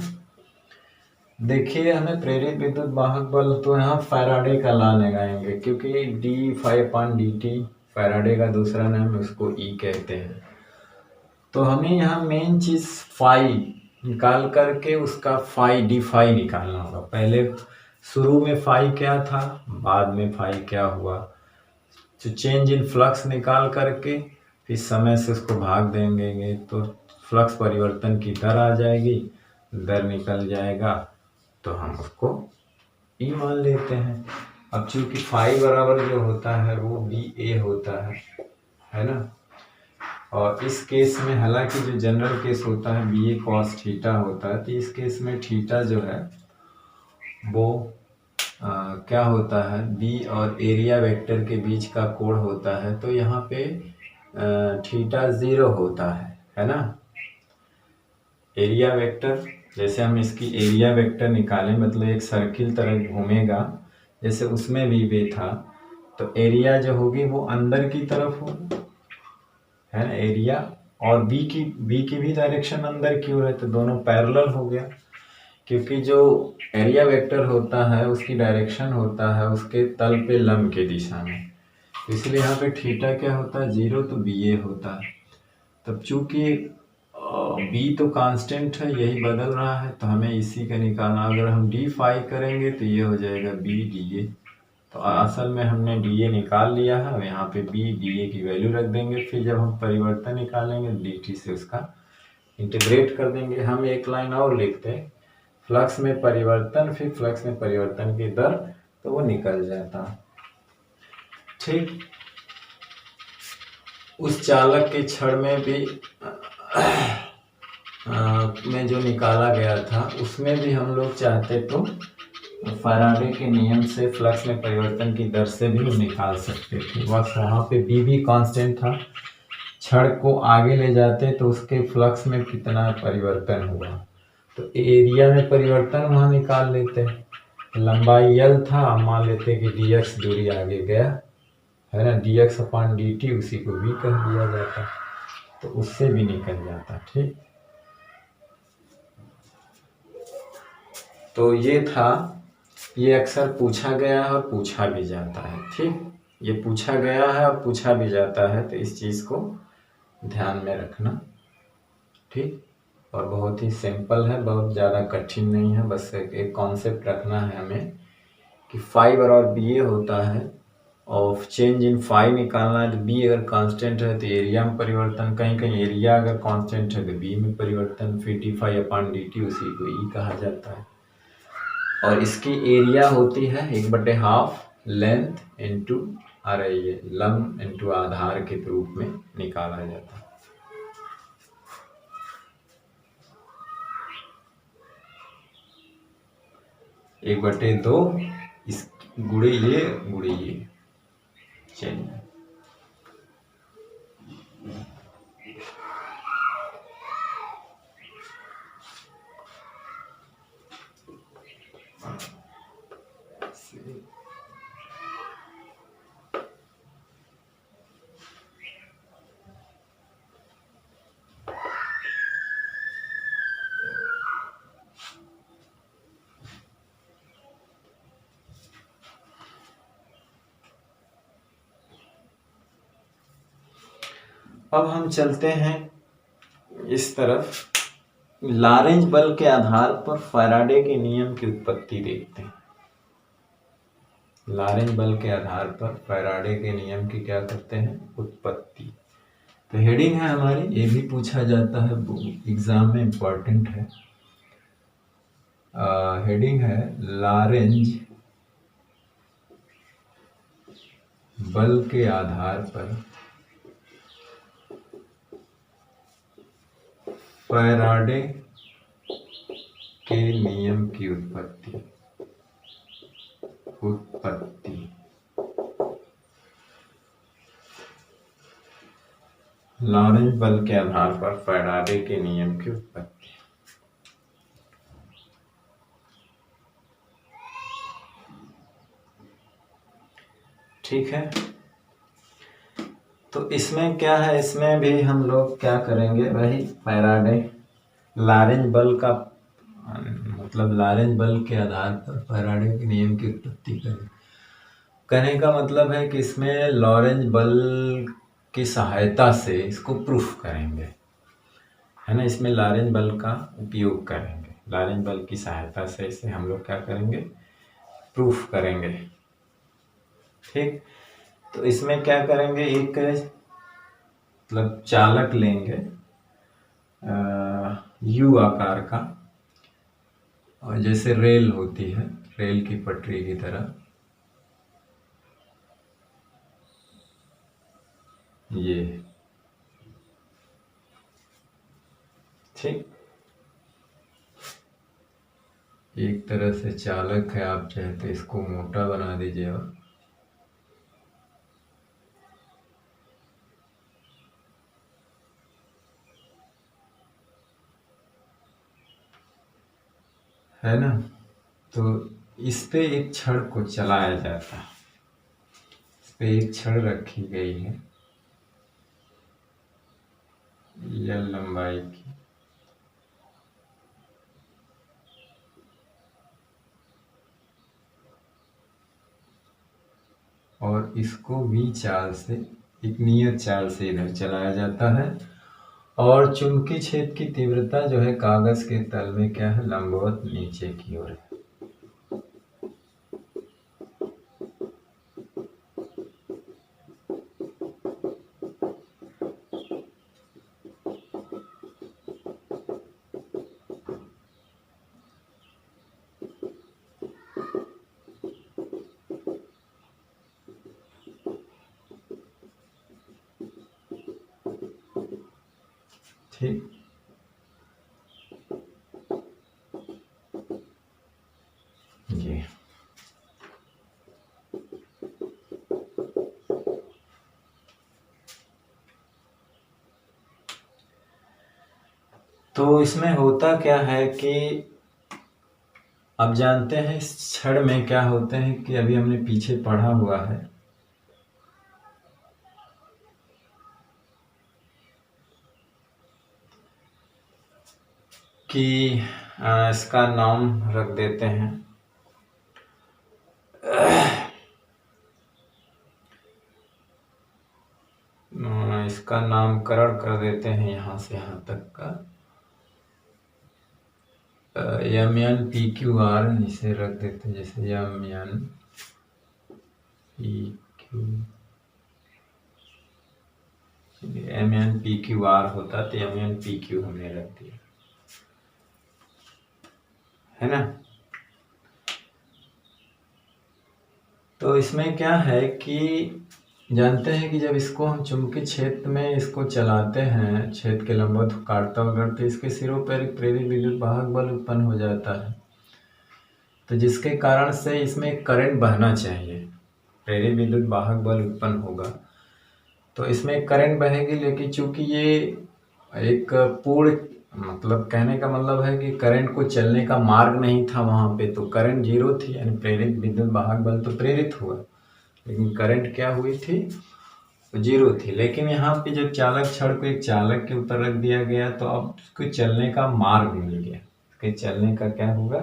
देखिए हमें प्रेरित विद्युत वाहक बल, तो यहाँ फैराडे का लॉ लगाएंगे, क्योंकि D phi upon D T Faraday का दूसरा नाम है, उसको ई कहते हैं। तो हमें यहाँ मेन चीज फाई निकाल करके उसका फाई डी फाई निकालना होगा। पहले शुरू में फाई क्या था, बाद में फाई क्या हुआ, तो चेंज इन फ्लक्स निकाल करके फिर समय से उसको भाग देंगे तो फ्लक्स परिवर्तन की दर आ जाएगी, दर निकल जाएगा तो हम उसको ई मान लेते हैं। अब चूंकि फाई बराबर जो होता है वो बी ए होता है ना। और इस केस में हालांकि जो जनरल केस होता है बी ए कॉस थीटा होता है, तो इस केस में थीटा जो है वो क्या होता है, बी और एरिया वेक्टर के बीच का कोण होता है। तो यहाँ पे थीटा 0 होता है ना। एरिया वेक्टर, जैसे हम इसकी एरिया वेक्टर निकालें, मतलब एक सर्किल तरह घूमेगा जैसे उसमें भी वे था, तो एरिया जो होगी वो अंदर की तरफ होगी, है ना एरिया। और बी की भी डायरेक्शन अंदर की ओर है, तो दोनों पैरेलल हो गया। क्योंकि जो एरिया वेक्टर होता है उसकी डायरेक्शन होता है उसके तल पे लंब के दिशा में, इसलिए यहाँ पे थीटा क्या होता है 0, तो बी ए होता है। तब चूंकि बी तो कांस्टेंट है, यही बदल रहा है, तो हमें इसी का निकालना। अगर हम डी फाई करेंगे तो ये हो जाएगा बी डी ए। तो असल में हमने डी ए निकाल लिया है, यहाँ पे बी डी ए की वैल्यू रख देंगे। फिर जब हम परिवर्तन निकालेंगे डी टी से उसका इंटीग्रेट कर देंगे। हम एक लाइन और लिखते हैं, फ्लक्स में परिवर्तन, फिर फ्लक्स में परिवर्तन की दर, तो वो निकल जाता। ठीक, उस चालक के क्षण में भी में जो निकाला गया था उसमें भी हम लोग चाहते तो फैराडे के नियम से फ्लक्स में परिवर्तन की दर से भी हम निकाल सकते थे। बस वहाँ पे बी भी कांस्टेंट था, क्षण को आगे ले जाते तो उसके फ्लक्स में कितना परिवर्तन हुआ, तो एरिया में परिवर्तन वहाँ निकाल लेते। लंबाई L था, मान लेते कि dx दूरी आगे गया, है ना, dx अपॉन dt उसी को v कह दिया जाता, तो उससे भी निकल जाता। ठीक, तो ये था, ये अक्सर पूछा गया है और पूछा भी जाता है। ठीक, ये पूछा गया है और पूछा भी जाता है, तो इस चीज़ को ध्यान में रखना। ठीक, और बहुत ही सिंपल है, बहुत ज़्यादा कठिन नहीं है, बस एक कॉन्सेप्ट रखना है हमें कि फाई बराबर बी ए होता है, और चेंज इन फाई निकालना है। तो बी अगर कांस्टेंट है तो एरिया में परिवर्तन, कहीं कहीं एरिया अगर कांस्टेंट है तो बी में परिवर्तन, फिर D phi upon D T उसी को ई कहा जाता है। और इसकी एरिया होती है 1/2 लेंथ इंटू ये लंब इंटू आधार के रूप में निकाला जाता है। एक बटे दो इस गुणे ये चलिए। अब हम चलते हैं इस तरफ, लॉरेंज बल के आधार पर फैराडे के नियम की उत्पत्ति देखते हैं। लॉरेंज बल के आधार पर फैराडे के नियम की क्या करते हैं, उत्पत्ति। तो हेडिंग है हमारी, ये भी पूछा जाता है एग्जाम में, इम्पोर्टेंट है। हेडिंग है लॉरेंज बल के आधार पर फैराडे के नियम की उत्पत्ति। लॉरेंज बल के आधार पर फैराडे के नियम की उत्पत्ति। ठीक है, तो इसमें क्या है, इसमें भी हम लोग क्या करेंगे, वही फैराडे लॉरेंज बल का मतलब लॉरेंज बल के आधार पर फैराडे के नियम की उत्पत्ति करें। कहने का मतलब है कि इसमें लॉरेंज बल की सहायता से इसको प्रूफ करेंगे, है ना। इसमें लॉरेंज बल का उपयोग करेंगे, लॉरेंज बल की सहायता से इसे हम लोग क्या करेंगे, प्रूफ करेंगे। ठीक, तो इसमें क्या करेंगे, एक मतलब चालक लेंगे यू आकार का, और जैसे रेल होती है, रेल की पटरी की तरह ये, ठीक। एक तरह से चालक है, आप चाहे तो इसको मोटा बना दीजिए और है ना। तो इस पे एक छड़ को चलाया जाता है, इस पे एक छड़ रखी गई है L लंबाई की, और इसको V चाल से, एक नियत चाल से इधर चलाया जाता है। और चुंबकीय क्षेत्र की तीव्रता जो है कागज के तल में क्या है, लंबवत नीचे की ओर है। ठीक। जी, तो इसमें होता क्या है कि अब जानते हैं इस छड़ में क्या होते हैं कि अभी हमने पीछे पढ़ा हुआ है कि इसका नाम रख देते हैं इसका नामकरण कर देते हैं यहाँ से यहाँ तक का MnPQR, इसे रख देते हैं जैसे MnPQR होता तो MnPQ हमने रख दिया, है ना। तो इसमें क्या है कि जानते हैं कि जब इसको हम चुंबकीय क्षेत्र में इसको चलाते हैं, क्षेत्र के लंबवत काटता हुआ, तो इसके सिरों पर एक प्रेरित विद्युत वाहक बल उत्पन्न हो जाता है, तो जिसके कारण से इसमें एक करंट बहना चाहिए, प्रेरित विद्युत वाहक बल उत्पन्न होगा तो इसमें करंट बहेगी। लेकिन चूंकि ये एक पूर्ण, मतलब कहने का मतलब है कि करंट को चलने का मार्ग नहीं था वहां पे, तो करंट जीरो थी, यानी प्रेरित विद्युत वाहक बल तो प्रेरित हुआ, लेकिन करंट क्या हुई थी, जीरो थी। लेकिन यहाँ पे जब चालक छड़ को एक चालक के ऊपर रख दिया गया तो अब उसको चलने का मार्ग मिल गया, उसके चलने का क्या होगा,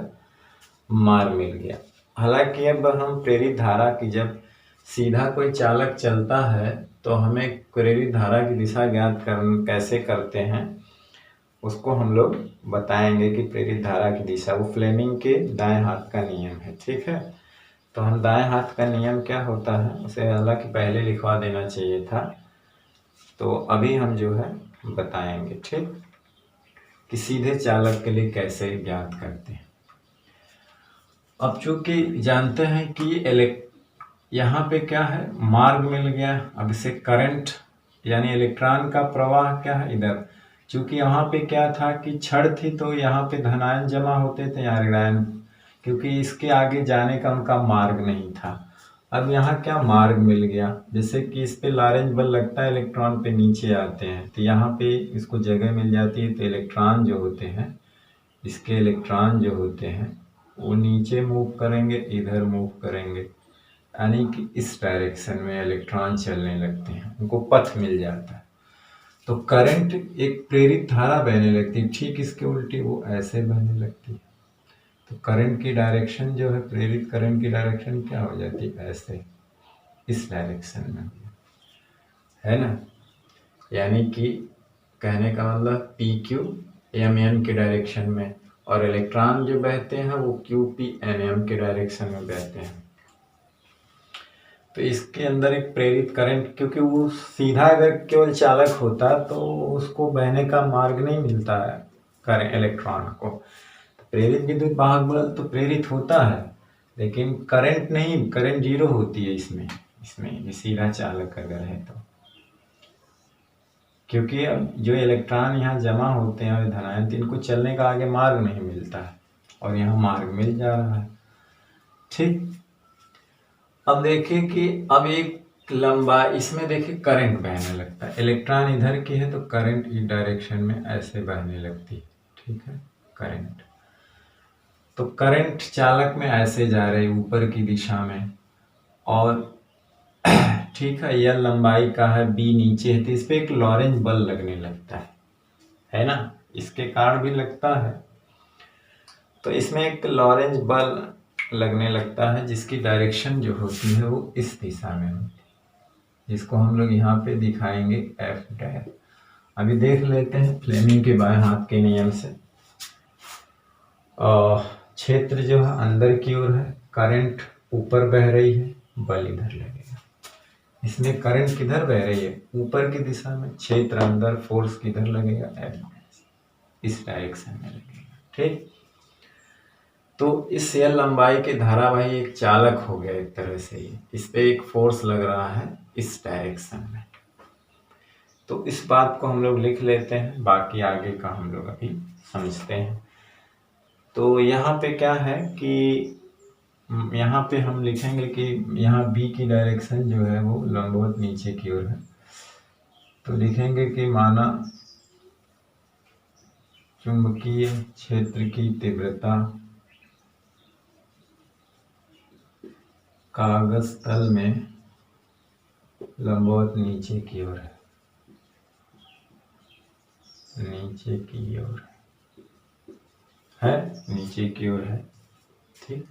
मार्ग मिल गया। हालांकि अब हम प्रेरित धारा की, जब सीधा कोई चालक चलता है तो हमें प्रेरित धारा की दिशा ज्ञात कैसे करते हैं उसको हम लोग बताएंगे कि प्रेरित धारा की दिशा, वो फ्लेमिंग के दाएं हाथ का नियम है, ठीक है। तो हम दाएं हाथ का नियम क्या होता है उसे हालांकि पहले लिखवा देना चाहिए था, तो अभी हम जो है बताएंगे, ठीक, कि सीधे चालक के लिए कैसे ज्ञात करते हैं। अब चूंकि जानते हैं कि यहाँ पे क्या है, मार्ग मिल गया, अब इसे करंट यानी इलेक्ट्रॉन का प्रवाह क्या है इधर, चूंकि यहाँ पे क्या था कि छड़ थी तो यहाँ पे धनायन जमा होते थे या ऋणायन, क्योंकि इसके आगे जाने का उनका मार्ग नहीं था। अब यहाँ क्या मार्ग मिल गया, जैसे कि इस पे लॉरेंज बल लगता है, इलेक्ट्रॉन पे नीचे आते हैं तो यहाँ पे इसको जगह मिल जाती है, तो इलेक्ट्रॉन जो होते हैं, इसके इलेक्ट्रॉन जो होते हैं वो नीचे मूव करेंगे, इधर मूव करेंगे, यानी कि इस डायरेक्शन में इलेक्ट्रॉन चलने लगते हैं, उनको पथ मिल जाता है, तो करंट एक प्रेरित धारा बहने लगती है, ठीक इसके उल्टी वो ऐसे बहने लगती है। तो करंट की डायरेक्शन जो है, प्रेरित करंट की डायरेक्शन क्या हो जाती है, ऐसे इस डायरेक्शन में, है ना। यानी कि कहने का मतलब PQ MN के डायरेक्शन में, और इलेक्ट्रॉन जो बहते हैं वो QP NM के डायरेक्शन में बहते हैं। तो इसके अंदर एक प्रेरित करंट, क्योंकि वो सीधा अगर केवल चालक होता तो उसको बहने का मार्ग नहीं मिलता है करंट इलेक्ट्रॉन को। तो प्रेरित विद्युत वाहक बल तो प्रेरित होता है, लेकिन करंट नहीं, करंट जीरो होती है इसमें ये सीधा चालक अगर है तो। क्योंकि अब जो इलेक्ट्रॉन यहाँ जमा होते हैं और धनायन, तो इनको चलने का आगे मार्ग नहीं मिलता है, और यहाँ मार्ग मिल जा रहा है। ठीक, अब देखिए कि अब एक लंबा इसमें देखिए करंट बहने लगता है। इलेक्ट्रॉन इधर की है तो करंट इस डायरेक्शन में ऐसे बहने लगती है। ठीक है, करंट, तो करंट चालक में ऐसे जा रहे ऊपर की दिशा में, और ठीक है, यह लंबाई का है, बी नीचे है, तो इस पे एक लॉरेंज बल लगने लगता है ना, इसके कारण भी लगता है। तो इसमें एक लॉरेंज बल लगने लगता है, जिसकी डायरेक्शन जो होती है वो इस दिशा में होती है, जिसको हम लोग यहाँ पे दिखाएंगे एफ डैश। अभी देख लेते हैं फ्लेमिंग के बाएं हाथ के नियम से। क्षेत्र जो है अंदर की ओर है, करंट ऊपर बह रही है, बल इधर लगेगा। इसमें करंट किधर बह रही है, ऊपर की दिशा में, क्षेत्र अंदर, फोर्स किधर लगेगा, एफ डैश, इस डायरेक्शन में लगेगा। ठीक, तो इस एल लंबाई के धारावाही एक चालक हो गया एक तरह से, ये इस पे एक फोर्स लग रहा है इस डायरेक्शन में। तो इस बात को हम लोग लिख लेते हैं, बाकी आगे का हम लोग अभी समझते हैं। तो यहाँ पे क्या है कि यहाँ पे हम लिखेंगे कि यहाँ बी की डायरेक्शन जो है वो लंबवत नीचे की ओर है। तो लिखेंगे कि माना चुंबकीय क्षेत्र की तीव्रता कागज तल में लंबवत नीचे की ओर है, नीचे की ओर है, नीचे की ओर है। ठीक,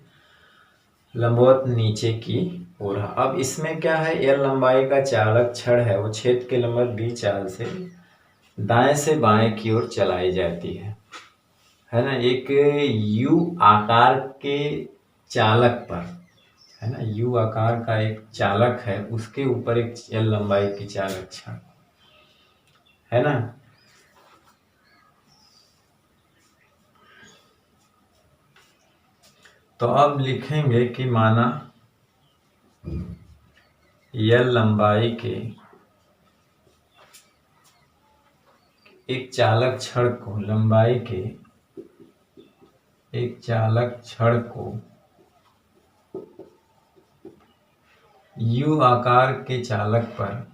लंबवत नीचे की ओर। अब इसमें क्या है, एल लंबाई का चालक छड़ है, वो क्षेत्र के लंबवत बी चाल से बाएं की ओर चलाई जाती है ना। एक यू आकार के चालक पर, है ना, यू आकार का एक चालक है, उसके ऊपर एक एल लंबाई की चालक छड़ है ना। तो अब लिखेंगे कि माना एल लंबाई के एक चालक छड़ को, लंबाई के एक चालक छड़ को यू आकार के चालक पर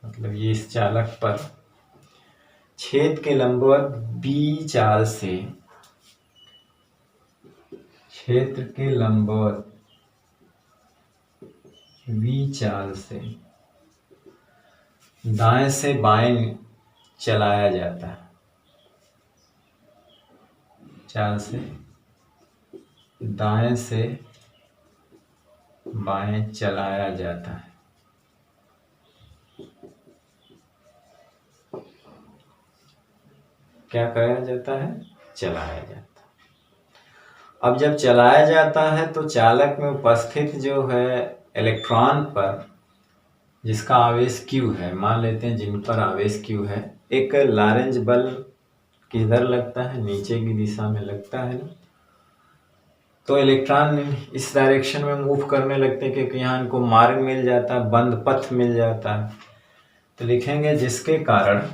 मतलब ये इस चालक पर छेद के लंबवत बी चाल से, क्षेत्र के लंबवत वी चाल से दाएं से बाएं चलाया जाता है, चाल से दाएं से बाएं चलाया जाता है। क्या कराया जाता है, चलाया जाता है। अब जब चलाया जाता है तो चालक में उपस्थित जो है इलेक्ट्रॉन पर, जिसका आवेश Q है, मान लेते हैं जिन पर आवेश Q है, एक लॉरेंज बल किधर लगता है, नीचे की दिशा में लगता है ना। तो इलेक्ट्रॉन इस डायरेक्शन में मूव करने लगते हैं, क्योंकि यहाँ इनको मार्ग मिल जाता है, बंद पथ मिल जाता है। तो लिखेंगे जिसके कारण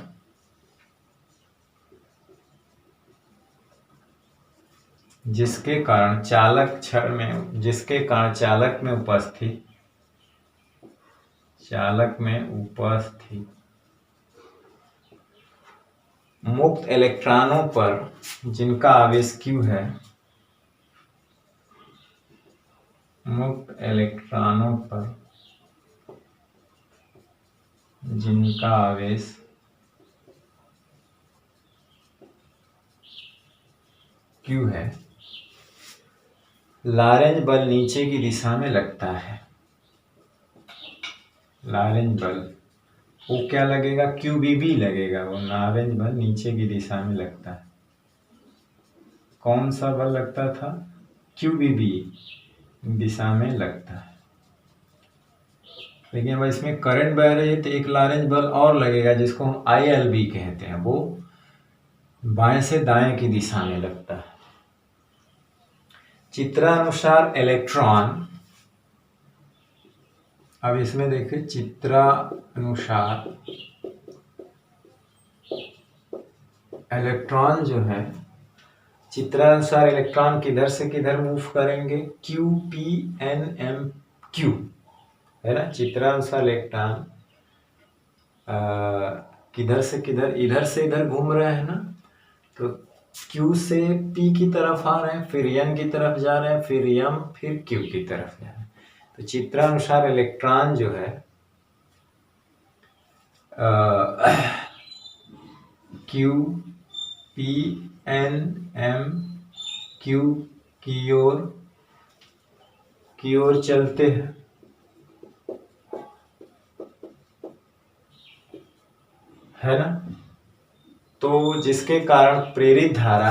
चालक छड़ में, जिसके कारण चालक में उपस्थित मुक्त इलेक्ट्रॉनों पर जिनका आवेश Q है, मुक्त इलेक्ट्रॉनों पर जिनका आवेश Q है, लॉरेंज बल नीचे की दिशा में लगता है। लॉरेंज बल वो क्या लगेगा, QBB लगेगा। वो नारंज बल नीचे की दिशा में लगता है। कौन सा बल लगता था, QBB दिशा में लगता है। लेकिन अब इसमें करंट बह रही है तो एक लारेंज बल और लगेगा जिसको हम ILB कहते हैं। वो बाएं से दाएं की दिशा में लगता है। चित्रानुसार इलेक्ट्रॉन, अब इसमें देखिए चित्रानुसार इलेक्ट्रॉन जो है, चित्रानुसार इलेक्ट्रॉन किधर से किधर मूव करेंगे, QPNMQ है ना। चित्रानुसार इलेक्ट्रॉन किधर से किधर, इधर से इधर घूम रहे हैं ना, तो Q से P की तरफ आ रहे हैं, फिर N की तरफ जा रहे हैं, फिर M, फिर Q की तरफ जा रहे हैं। तो चित्रानुसार इलेक्ट्रॉन जो है QPNMQ की ओर चलते हैं, है ना। तो जिसके कारण प्रेरित धारा,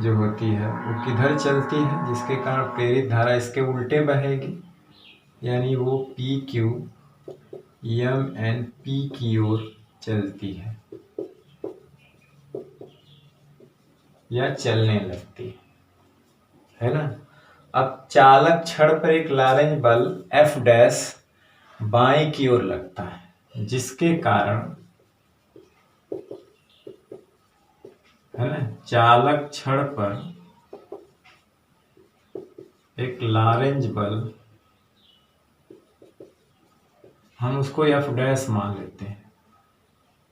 जो होती है वो किधर चलती है, जिसके कारण प्रेरित धारा इसके उल्टे बहेगी, यानी वो PQMNP की ओर चलती है या चलने लगती है ना। अब चालक छड़ पर एक लारेंज बल F डैश बाएं की ओर लगता है, जिसके कारण, है ना, चालक छड़ पर एक लारेंज बल, हम उसको F डैश मान लेते हैं,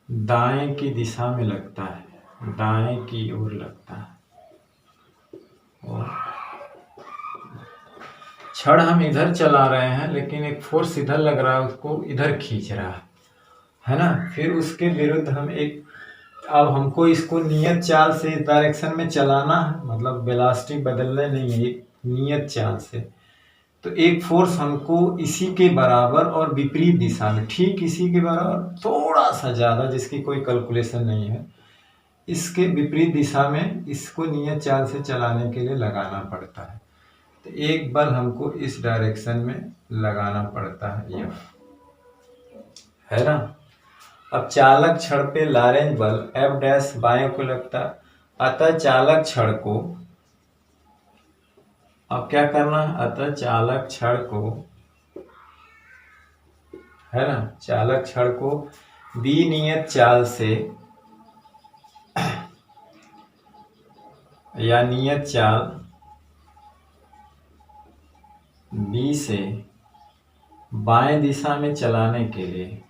दाएं की दिशा में लगता है, दाएं की ओर लगता है। और छड़ हम इधर चला रहे हैं लेकिन एक फोर्स इधर लग रहा है, उसको इधर खींच रहा है ना। फिर उसके विरुद्ध हम एक, अब हमको इसको नियत चाल से इस डायरेक्शन में चलाना है, मतलब वेलोसिटी बदलना नहीं है, एक नियत चाल से। तो एक फोर्स हमको इसी के बराबर और विपरीत दिशा में, ठीक इसी के बराबर थोड़ा सा ज़्यादा, जिसकी कोई कैलकुलेशन नहीं है, इसके विपरीत दिशा में इसको नियत चाल से चलाने के लिए लगाना पड़ता है। तो एक बल हमको इस डायरेक्शन में लगाना पड़ता है, F, है ना। अब चालक छड़ पे लारेंज बल F डैश बाएं को लगता, अतः चालक छड़ को, अब क्या करना है, अतः चालक छड़ को, है ना, चालक छड़ को B नियत चाल से या नियत चाल B से बाएं दिशा में चलाने के लिए,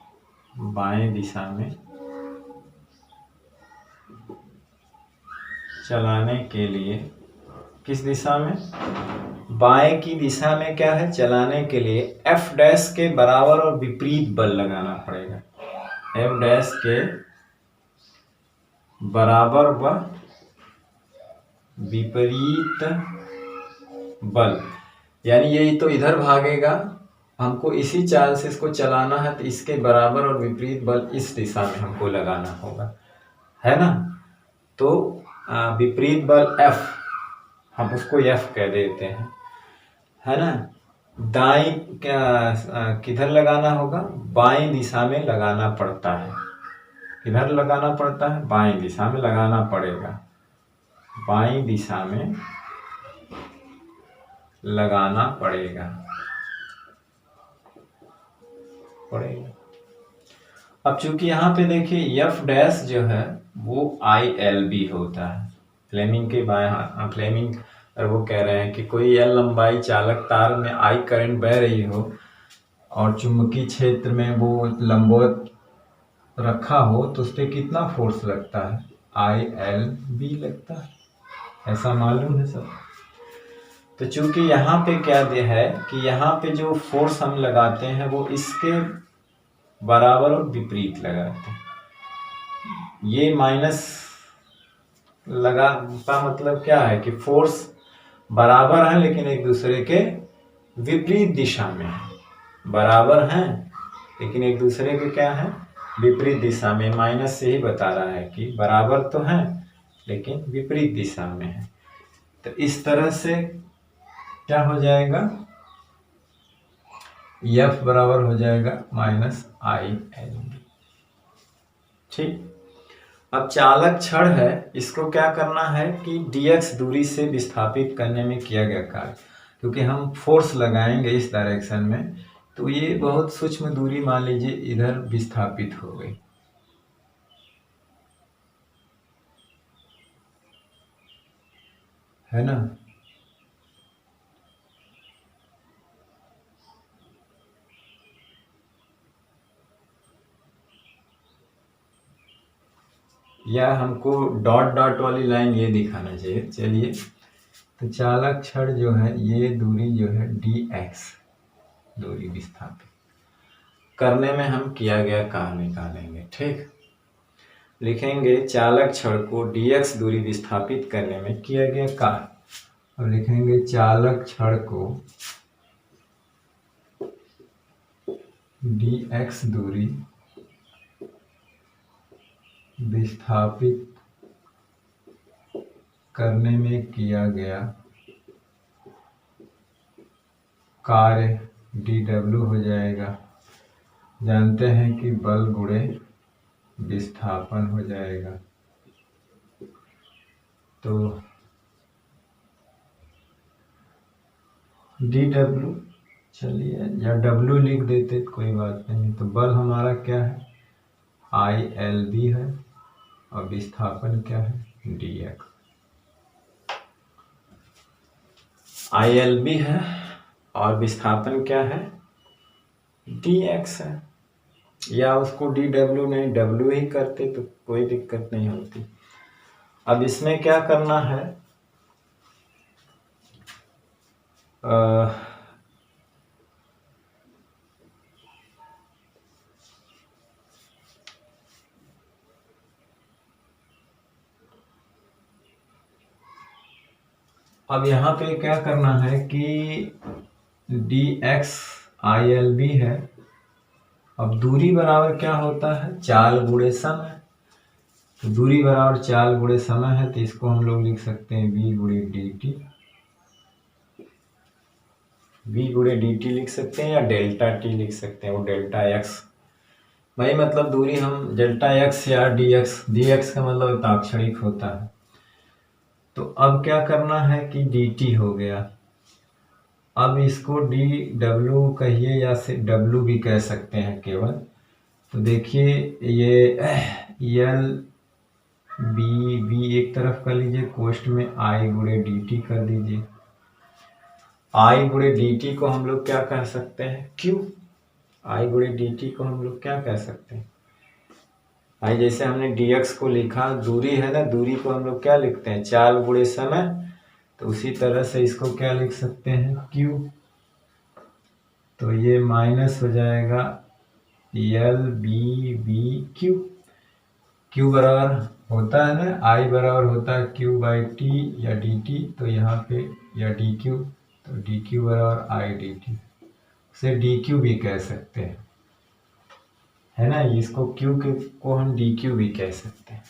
बाएं दिशा में चलाने के लिए, किस दिशा में, बाएं की दिशा में क्या है, चलाने के लिए F डैश के बराबर और विपरीत बल लगाना पड़ेगा। F डैश के बराबर व विपरीत बल, यानी ये तो इधर भागेगा, हमको इसी चाल से इसको चलाना है, तो इसके बराबर और विपरीत बल इस दिशा में हमको लगाना होगा, है ना। तो विपरीत बल F, हम उसको F कह देते हैं, है ना। दाएं किधर लगाना होगा, बाएं दिशा में लगाना पड़ता है। किधर लगाना पड़ता है, बाएं दिशा में लगाना पड़ेगा, बाएं दिशा में लगाना पड़ेगा। अब चूंकि यहाँ पे देखिए F डैश जो है वो ILB होता है, फ्लेमिंग के बाएं हाथ, फ्लेमिंग और वो कह रहे हैं कि कोई L लंबाई चालक तार में I करंट बह रही हो और चुंबकीय क्षेत्र में वो लंबवत रखा हो, तो उस पर कितना फोर्स लगता है, ILB लगता है, ऐसा मालूम है सब। तो चूंकि यहाँ पे क्या दिया है कि यहाँ पे जो फोर्स हम लगाते हैं वो इसके बराबर और विपरीत लगाते हैं। ये माइनस लगा का मतलब क्या है कि फोर्स बराबर है लेकिन एक दूसरे के विपरीत दिशा में है। बराबर हैं लेकिन एक दूसरे के क्या है, विपरीत दिशा में। माइनस से ही बता रहा है कि बराबर तो है लेकिन विपरीत दिशा में है। तो इस तरह से क्या हो जाएगा, F बराबर हो जाएगा -IL। ठीक। अब चालक छड़ है, इसको क्या करना है कि dx दूरी से विस्थापित करने में किया गया कार्य, क्योंकि हम फोर्स लगाएंगे इस डायरेक्शन में, तो ये बहुत सूक्ष्म दूरी मान लीजिए इधर विस्थापित हो गई, है ना। या हमको डॉट डॉट वाली लाइन ये दिखाना चाहिए। चलिए, तो चालक छड़ जो है ये दूरी जो है dx दूरी विस्थापित करने में हम किया गया कार्य निकालेंगे। ठीक, लिखेंगे चालक छड़ को dx दूरी विस्थापित करने में किया गया कार्य। अब लिखेंगे चालक छड़ को dx दूरी विस्थापित करने में किया गया कार्य dw हो जाएगा। जानते हैं कि बल गुणे विस्थापन हो जाएगा, तो dw, चलिए या w लिख देते कोई बात नहीं। तो बल हमारा क्या है, ILB है, और विस्थापन क्या है, dx। ILB है और विस्थापन क्या है, dx है। या उसको dw नहीं w ही करते तो कोई दिक्कत नहीं होती। अब इसमें क्या करना है, अब यहाँ पे क्या करना है कि dx ILB है। अब दूरी बराबर क्या होता है, चाल गुणे समय। तो दूरी बराबर चाल गुणे समय है, तो इसको हम लोग लिख सकते हैं v गुणे dt। v गुणे dt लिख सकते हैं या डेल्टा t लिख सकते हैं, वो डेल्टा x भाई, मतलब दूरी हम डेल्टा x या dx का मतलब ताक्षणिक होता है। तो अब क्या करना है कि dt हो गया। अब इसको dw कहिए या सिर्फ w भी कह सकते हैं केवल। तो देखिए ये l b एक तरफ कर लीजिए, कोष्ठ में I गुणे dt कर दीजिए। I गुणे dt को हम लोग क्या कह सकते हैं, q। I गुणे dt को हम लोग क्या कह सकते हैं, आई, जैसे हमने dx को लिखा, दूरी है ना, दूरी को हम लोग क्या लिखते हैं, चाल गुणे समय। तो उसी तरह से इसको क्या लिख सकते हैं, q। तो ये माइनस हो जाएगा LBBQ। q बराबर होता है ना, I बराबर होता है q/t या dt। तो यहाँ पे या dq, तो dq बराबर I dt, उसे dq भी कह सकते हैं, है ना। इसको q को हम dq भी कह सकते हैं।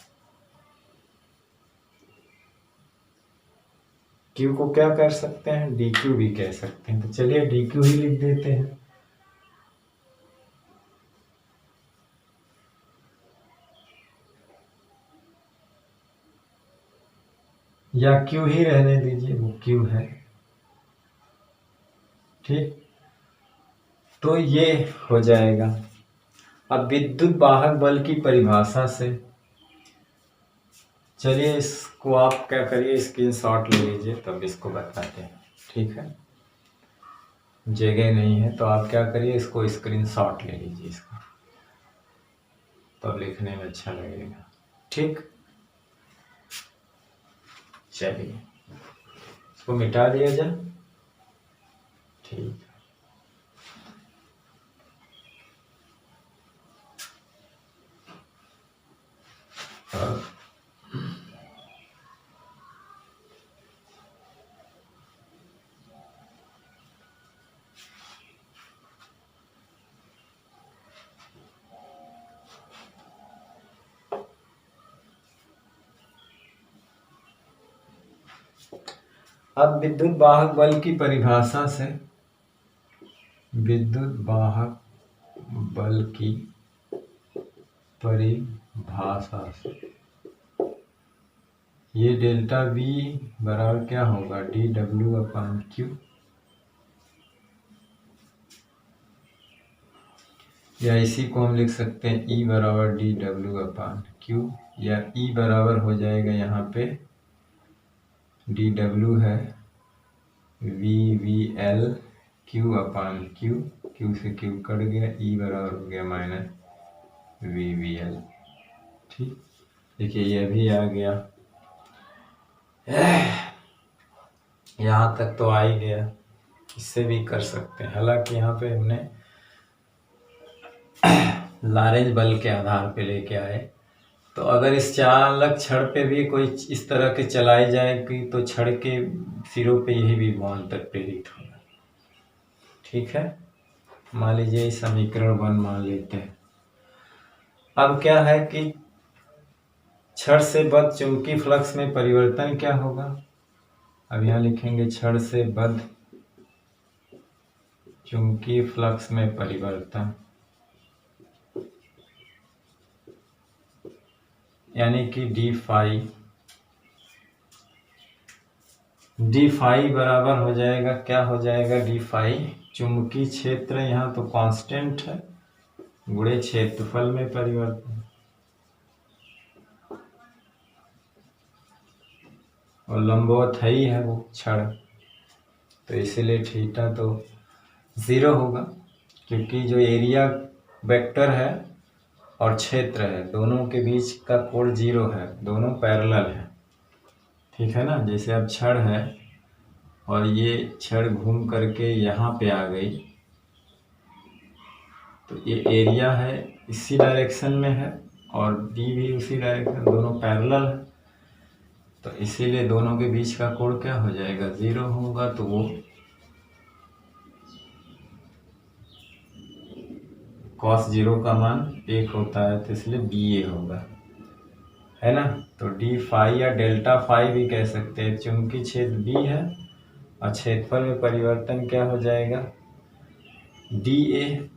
q को क्या कर सकते हैं, dq भी कह सकते हैं। तो चलिए dq ही लिख देते हैं। या q ही रहने दीजिए, वो q है। ठीक, तो ये हो जाएगा। अब विद्युत वाहक बल की परिभाषा से, चलिए इसको आप क्या करिए, स्क्रीनशॉट ले लीजिए, तब इसको बताते हैं। ठीक है, जगह नहीं है तो आप क्या करिए, इसको स्क्रीनशॉट ले लीजिए इसका, तब लिखने में अच्छा लगेगा। ठीक, चलिए इसको मिटा दिया जाए। ठीक, अब विद्युत वाहक बल की परिभाषा से, विद्युत वाहक बल की परिभाषा से ये डेल्टा V बराबर क्या होगा, dW/Q, या इसी को हम लिख सकते हैं E बराबर dW/Q, या E बराबर हो जाएगा यहाँ पे dW है VL Q/Q, Q से Q कट गया, E बराबर हो गया -VL। ठीक, देखिए ये भी आ गया, यहाँ तक तो आ ही गया। इससे भी कर सकते हैं, हालांकि यहाँ पे हमने लॉरेंज बल के आधार पे लेके आए। तो अगर इस चालक छड़ पे भी कोई इस तरह के चलाई जाएगी तो छड़ के सिरों पे यही विभवांतर प्रेरित होगा। ठीक है, मान लीजिए समीकरण 1 मान लेते हैं। अब क्या है कि छड़ से बद्ध चुंबकीय फ्लक्स में परिवर्तन क्या होगा। अब यहाँ लिखेंगे छड़ से बद्ध चुंबकीय फ्लक्स में परिवर्तन, यानी कि डी फाई बराबर हो जाएगा, क्या हो जाएगा, डी फाई चुंबकीय क्षेत्र यहाँ तो कांस्टेंट है गुणे क्षेत्रफल में परिवर्तन, और लंबवत है ही है वो छड़, तो इसीलिए थीटा तो 0 होगा, क्योंकि जो एरिया वेक्टर है और क्षेत्र है दोनों के बीच का कोण 0 है, दोनों पैरेलल है। ठीक है ना, जैसे अब छड़ है और ये छड़ घूम करके यहाँ पे आ गई, तो ये एरिया है इसी डायरेक्शन में है और डी भी उसी डायरेक्शन, दोनों पैरेलल है, तो इसीलिए दोनों के बीच का कोण क्या हो जाएगा, 0 होगा। तो वो cos 0 का मान 1 होता है, तो इसलिए BA होगा, है ना। तो डी फाई या डेल्टा फाई भी कह सकते हैं, चुंबकीय क्षेत्र B है और क्षेत्रफल में परिवर्तन क्या हो जाएगा, DA।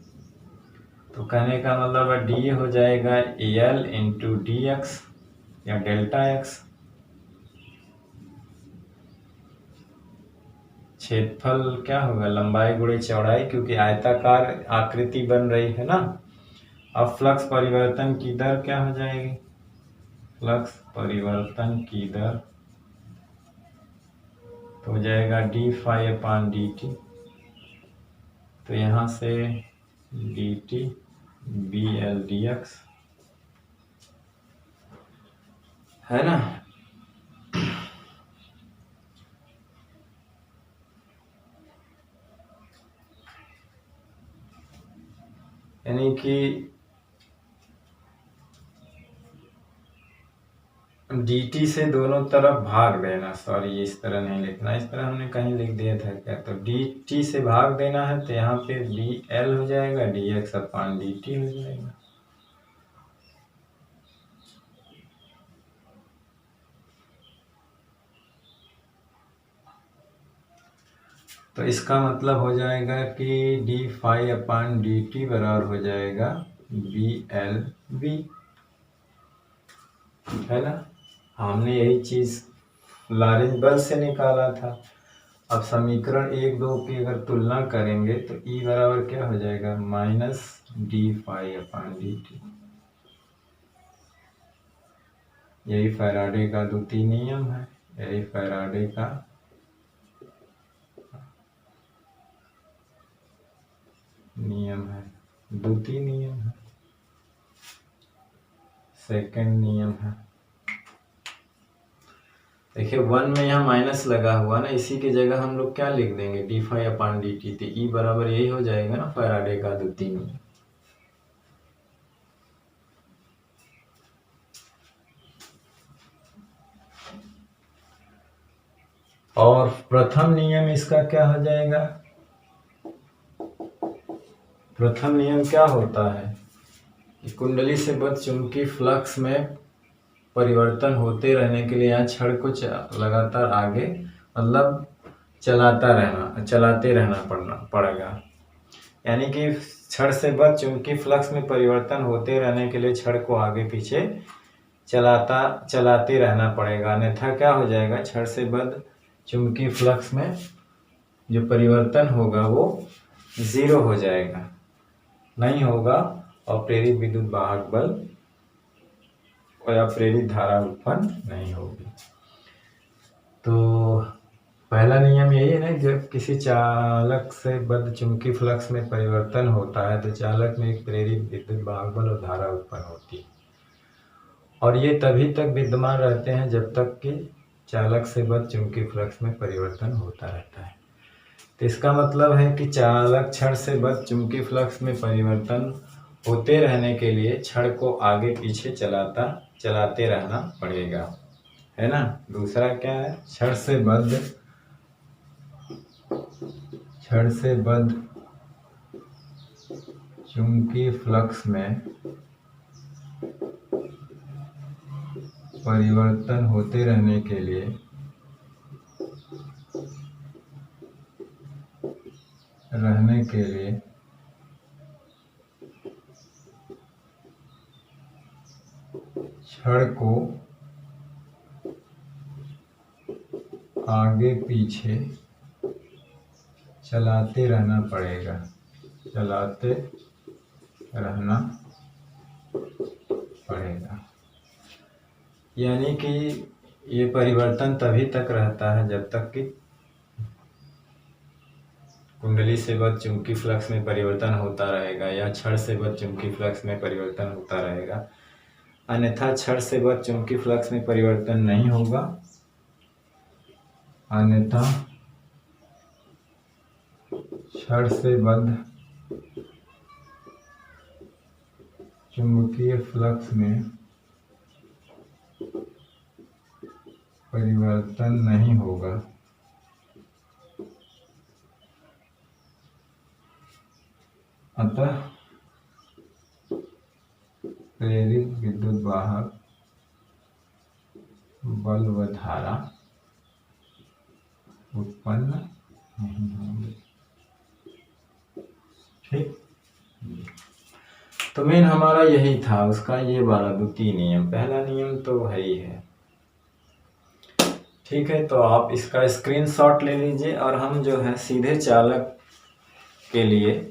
तो कहने का मतलब है DA हो जाएगा AL इंटू DX या डेल्टा X। क्षेत्रफल क्या होगा, लंबाई गुणे चौड़ाई, क्योंकि आयताकार आकृति बन रही है ना। अब फ्लक्स परिवर्तन की दर क्या हो जाएगी, फ्लक्स परिवर्तन की दर तो हो जाएगा D phi upon D T, तो यहाँ से D T B L D X, है ना। यानी कि dt से दोनों तरफ भाग देना, सॉरी इस तरह नहीं लिखना, इस तरह हमने कहीं लिख दिया था क्या, तो dt से भाग देना है, तो यहाँ पे dl हो जाएगा, dx अपान dt हो जाएगा। तो इसका मतलब हो जाएगा कि D phi upon D T बराबर हो जाएगा BL/V, है ना। हमने यही चीज लॉरेंज बल से निकाला था। अब समीकरण 1, 2 की अगर तुलना करेंगे तो E बराबर क्या हो जाएगा, -D phi upon D T. यही फैराडे का द्वितीय नियम है, यही फैराडे का नियम है, द्वितीय नियम है, सेकंड नियम है। देखिए 1 में यहाँ माइनस लगा हुआ ना, इसी की जगह हम लोग क्या लिख देंगे, D phi upon D T, तो ई बराबर यही हो जाएगा ना, फैराडे का द्वितीय नियम। और प्रथम नियम इसका क्या हो जाएगा, प्रथम नियम क्या होता है कि कुंडली से बद्ध चुंबकीय फ्लक्स में परिवर्तन होते रहने के लिए यहाँ छड़ को लगातार आगे मतलब चलाते रहना पड़ेगा। यानी कि छड़ से बद्ध चुंबकीय फ्लक्स में परिवर्तन होते रहने के लिए छड़ को आगे पीछे चलाते रहना पड़ेगा, अन्यथा क्या हो जाएगा, छड़ से बद्ध चुंबकीय फ्लक्स में जो परिवर्तन होगा वो 0 हो जाएगा, नहीं होगा, और प्रेरित विद्युत वाहक बल या प्रेरित धारा उत्पन्न नहीं होगी। तो पहला नियम यही है ना, जब किसी चालक से बद्ध चुंबकीय फ्लक्स में परिवर्तन होता है तो चालक में एक प्रेरित विद्युत वाहक बल और धारा उत्पन्न होती है, और ये तभी तक विद्यमान रहते हैं जब तक कि चालक से बद्ध चुंबकीय फ्लक्स में परिवर्तन होता रहता है। तो इसका मतलब है कि चालक छड़ से बद्ध चुंबकीय फ्लक्स में परिवर्तन होते रहने के लिए छड़ को आगे पीछे चलाते रहना पड़ेगा, है ना। दूसरा क्या है, छड़ से बद्ध चुंबकीय फ्लक्स में परिवर्तन होते रहने के लिए छड़ को आगे पीछे चलाते रहना पड़ेगा, यानी कि ये परिवर्तन तभी तक रहता है जब तक कि कुंडली से बद्ध चुंबकीय फ्लक्स में परिवर्तन होता रहेगा या छड़ से बद्ध चुंबकीय फ्लक्स में परिवर्तन होता रहेगा, अन्यथा छड़ से बद्ध चुंबकीय फ्लक्स में परिवर्तन नहीं होगा, अन्यथा छड़ से बद्ध चुंबकीय फ्लक्स में परिवर्तन नहीं होगा, अतः प्रेरित विद्युत वाहक बल व धारा उत्पन्न नहीं होंगे। ठीक, तो मेन हमारा यही था उसका, ये वाला द्वितीय नियम। पहला नियम तो है ही है। ठीक है, तो आप इसका स्क्रीनशॉट ले लीजिए, और हम जो है सीधे चालक के लिए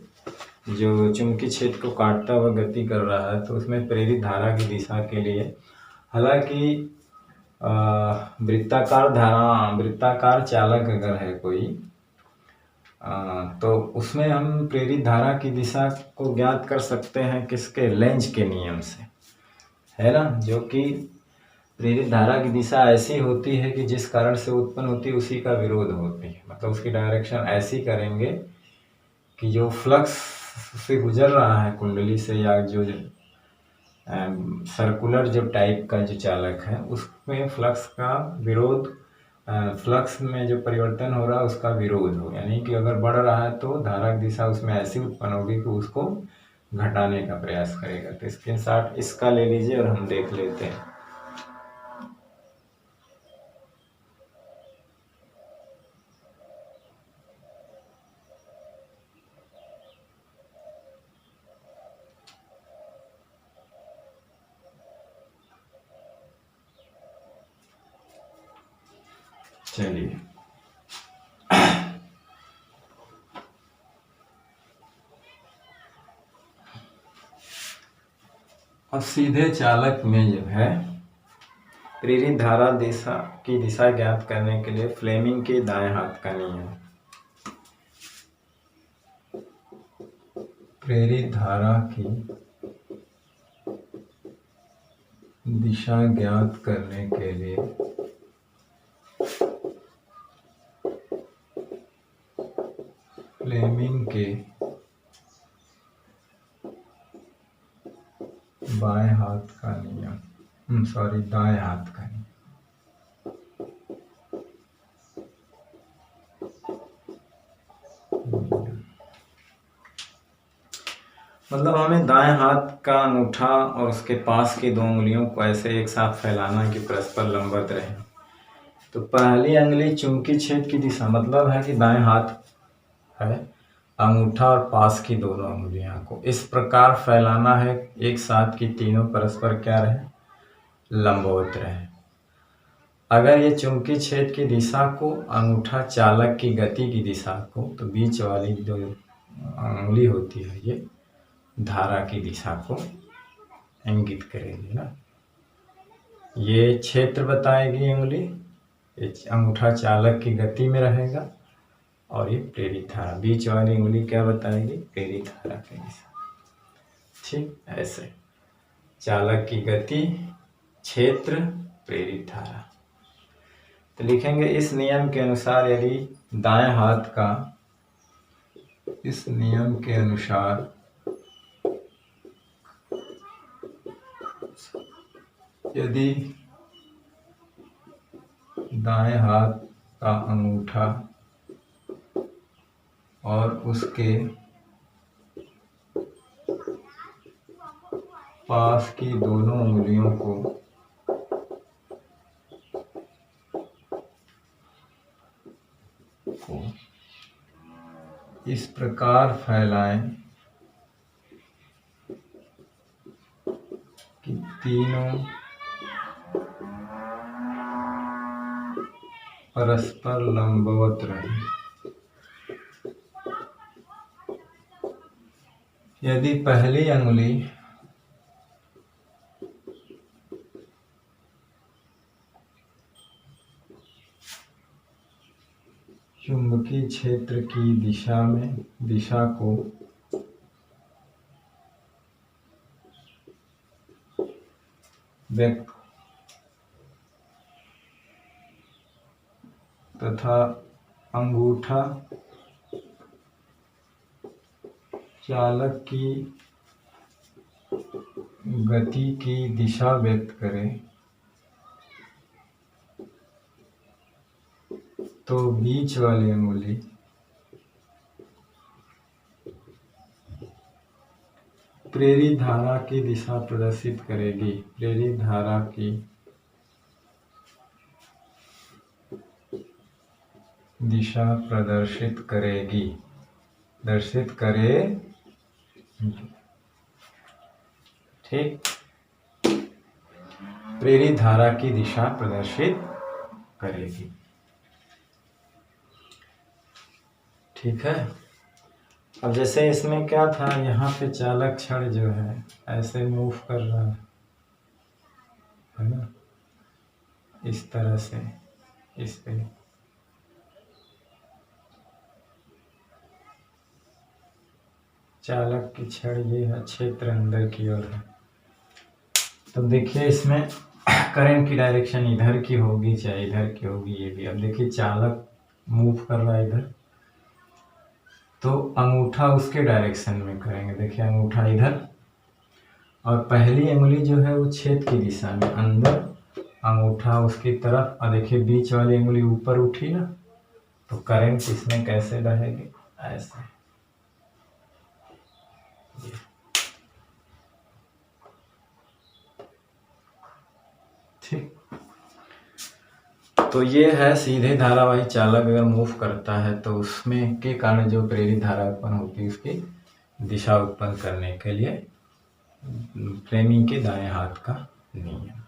जो चुंबकीय क्षेत्र को काटता हुआ गति कर रहा है, तो उसमें प्रेरित धारा की दिशा के लिए, हालांकि वृत्ताकार चालक अगर है कोई, तो उसमें हम प्रेरित धारा की दिशा को ज्ञात कर सकते हैं किसके, लेंज के नियम से, है ना। जो कि प्रेरित धारा की दिशा ऐसी होती है कि जिस कारण से उत्पन्न होती है उसी का विरोध होती है, मतलब उसकी डायरेक्शन ऐसी करेंगे कि जो फ्लक्स से गुजर रहा है कुंडली से, या जो सर्कुलर जो टाइप का जो चालक है उसमें फ्लक्स का विरोध, फ्लक्स में जो परिवर्तन हो रहा है उसका विरोध हो, यानी कि अगर बढ़ रहा है तो धारा की दिशा उसमें ऐसी उत्पन्न होगी कि उसको घटाने का प्रयास करेगा। तो स्क्रीनशॉट इसका ले लीजिए और हम देख लेते हैं। चलिए, अब सीधे चालक में जो है प्रेरित धारा की दिशा ज्ञात करने के लिए फ्लेमिंग के दाएं हाथ का नियम, प्रेरित धारा की दिशा ज्ञात करने के लिए फ्लेमिंग के बाएं हाथ का नियम, दाएं हाथ का नियम। मतलब हमें दाएं हाथ का अंगूठा और उसके पास की 2 उंगलियों को ऐसे एक साथ फैलाना कि परस्पर लंबवत रहे, तो पहली अंगुली चुंबकीय छेद की दिशा, मतलब है कि दाएं हाथ है, अंगूठा और पास की दोनों अंगुलियां को इस प्रकार फैलाना है एक साथ कि तीनों परस्पर क्या रहे, लंबवत रहे। अगर ये चुंबकीय छेद की दिशा को, अंगूठा चालक की गति की दिशा को, तो बीच वाली जो अंगुली होती है ये धारा की दिशा को इंगित करेगी ना। ये क्षेत्र बताएगी अंगुली, अंगूठा चालक की गति में रहेगा और ये प्रेरित धारा, बीच वाली अंगुली क्या बताएगी, प्रेरित धारा की दिशा। ठीक, ऐसे चालक की गति, क्षेत्र, प्रेरित धारा। तो लिखेंगे इस नियम के अनुसार यदि दाएं हाथ का, इस नियम के अनुसार यदि दाएं हाथ का अंगूठा और उसके पास की दोनों उंगलियों को इस प्रकार फैलाएं कि तीनों परस्पर लंबवत रहे। यदि पहली अंगुली चुंबकीय क्षेत्र की दिशा को व्यक्त तथा अंगूठा चालक की गति की दिशा व्यक्त करे तो बीच वाली अंगुली प्रेरित धारा की दिशा प्रदर्शित करेगी। प्रेरित धारा की दिशा प्रदर्शित करेगी, दर्शित करे। ठीक, प्रेरित धारा की दिशा प्रदर्शित करेगी। ठीक है। अब जैसे इसमें क्या था, यहाँ पे चालक छड़ जो है ऐसे मूव कर रहा है ना, इस तरह से, इस पे चालक की छड़ ये है, क्षेत्र अंदर की ओर है। तो देखिए इसमें करंट की डायरेक्शन इधर की होगी चाहे इधर की होगी, ये भी। अब देखिए चालक मूव कर रहा है इधर, तो अंगूठा उसके डायरेक्शन में करेंगे। देखिए अंगूठा इधर और पहली अंगुली जो है वो छेद की दिशा में अंदर, अंगूठा उसकी तरफ। और देखिए बीच वाली अंगुली ऊपर उठी ना, तो करंट इसमें कैसे रहेगी, ऐसे। ठीक, तो ये है सीधे धारावाही चालक अगर मूव करता है तो उसमें के कारण जो प्रेरित धारा उत्पन्न होती है उसकी दिशा उत्पन्न करने के लिए फ्लेमिंग के दाएं हाथ का नियम।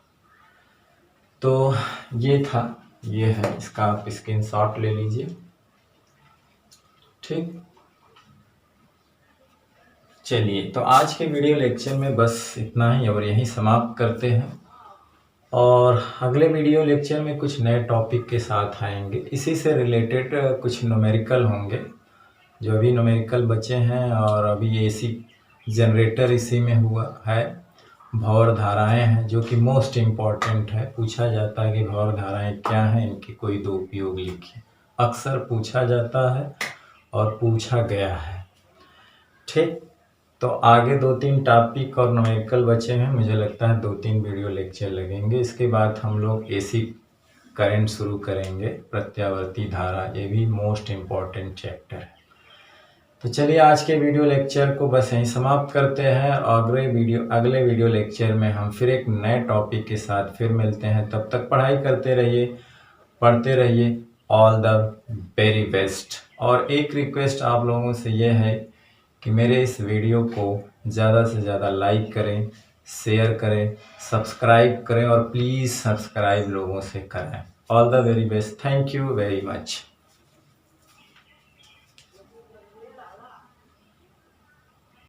तो ये था, ये है, इसका आप स्क्रीनशॉट ले लीजिए। ठीक, चलिए तो आज के वीडियो लेक्चर में बस इतना ही और यहीं समाप्त करते हैं। और अगले वीडियो लेक्चर में कुछ नए टॉपिक के साथ आएंगे, इसी से रिलेटेड कुछ न्यूमेरिकल होंगे जो अभी न्यूमेरिकल बचे हैं। और अभी एसी जनरेटर इसी में हुआ है। भौर धाराएं हैं जो कि मोस्ट इम्पॉर्टेंट है, पूछा जाता है कि भौर धाराएं क्या हैं, इनके कोई दो उपयोग लिखिए। अक्सर पूछा जाता है और पूछा गया है। ठीक, तो आगे 2-3 टॉपिक और न्यूमेरिकल बचे हैं, मुझे लगता है 2-3 वीडियो लेक्चर लगेंगे। इसके बाद हम लोग एसी करंट शुरू करेंगे, प्रत्यावर्ती धारा, ये भी मोस्ट इम्पॉर्टेंट चैप्टर है। तो चलिए आज के वीडियो लेक्चर को बस यहीं समाप्त करते हैं। अगले वीडियो लेक्चर में हम फिर एक नए टॉपिक के साथ फिर मिलते हैं। तब तक पढ़ाई करते रहिए, पढ़ते रहिए। All the very best. और एक रिक्वेस्ट आप लोगों से ये है कि मेरे इस वीडियो को ज़्यादा से ज़्यादा लाइक करें, शेयर करें, सब्सक्राइब करें और प्लीज़ सब्सक्राइब लोगों से करें। All the very best. Thank you very much.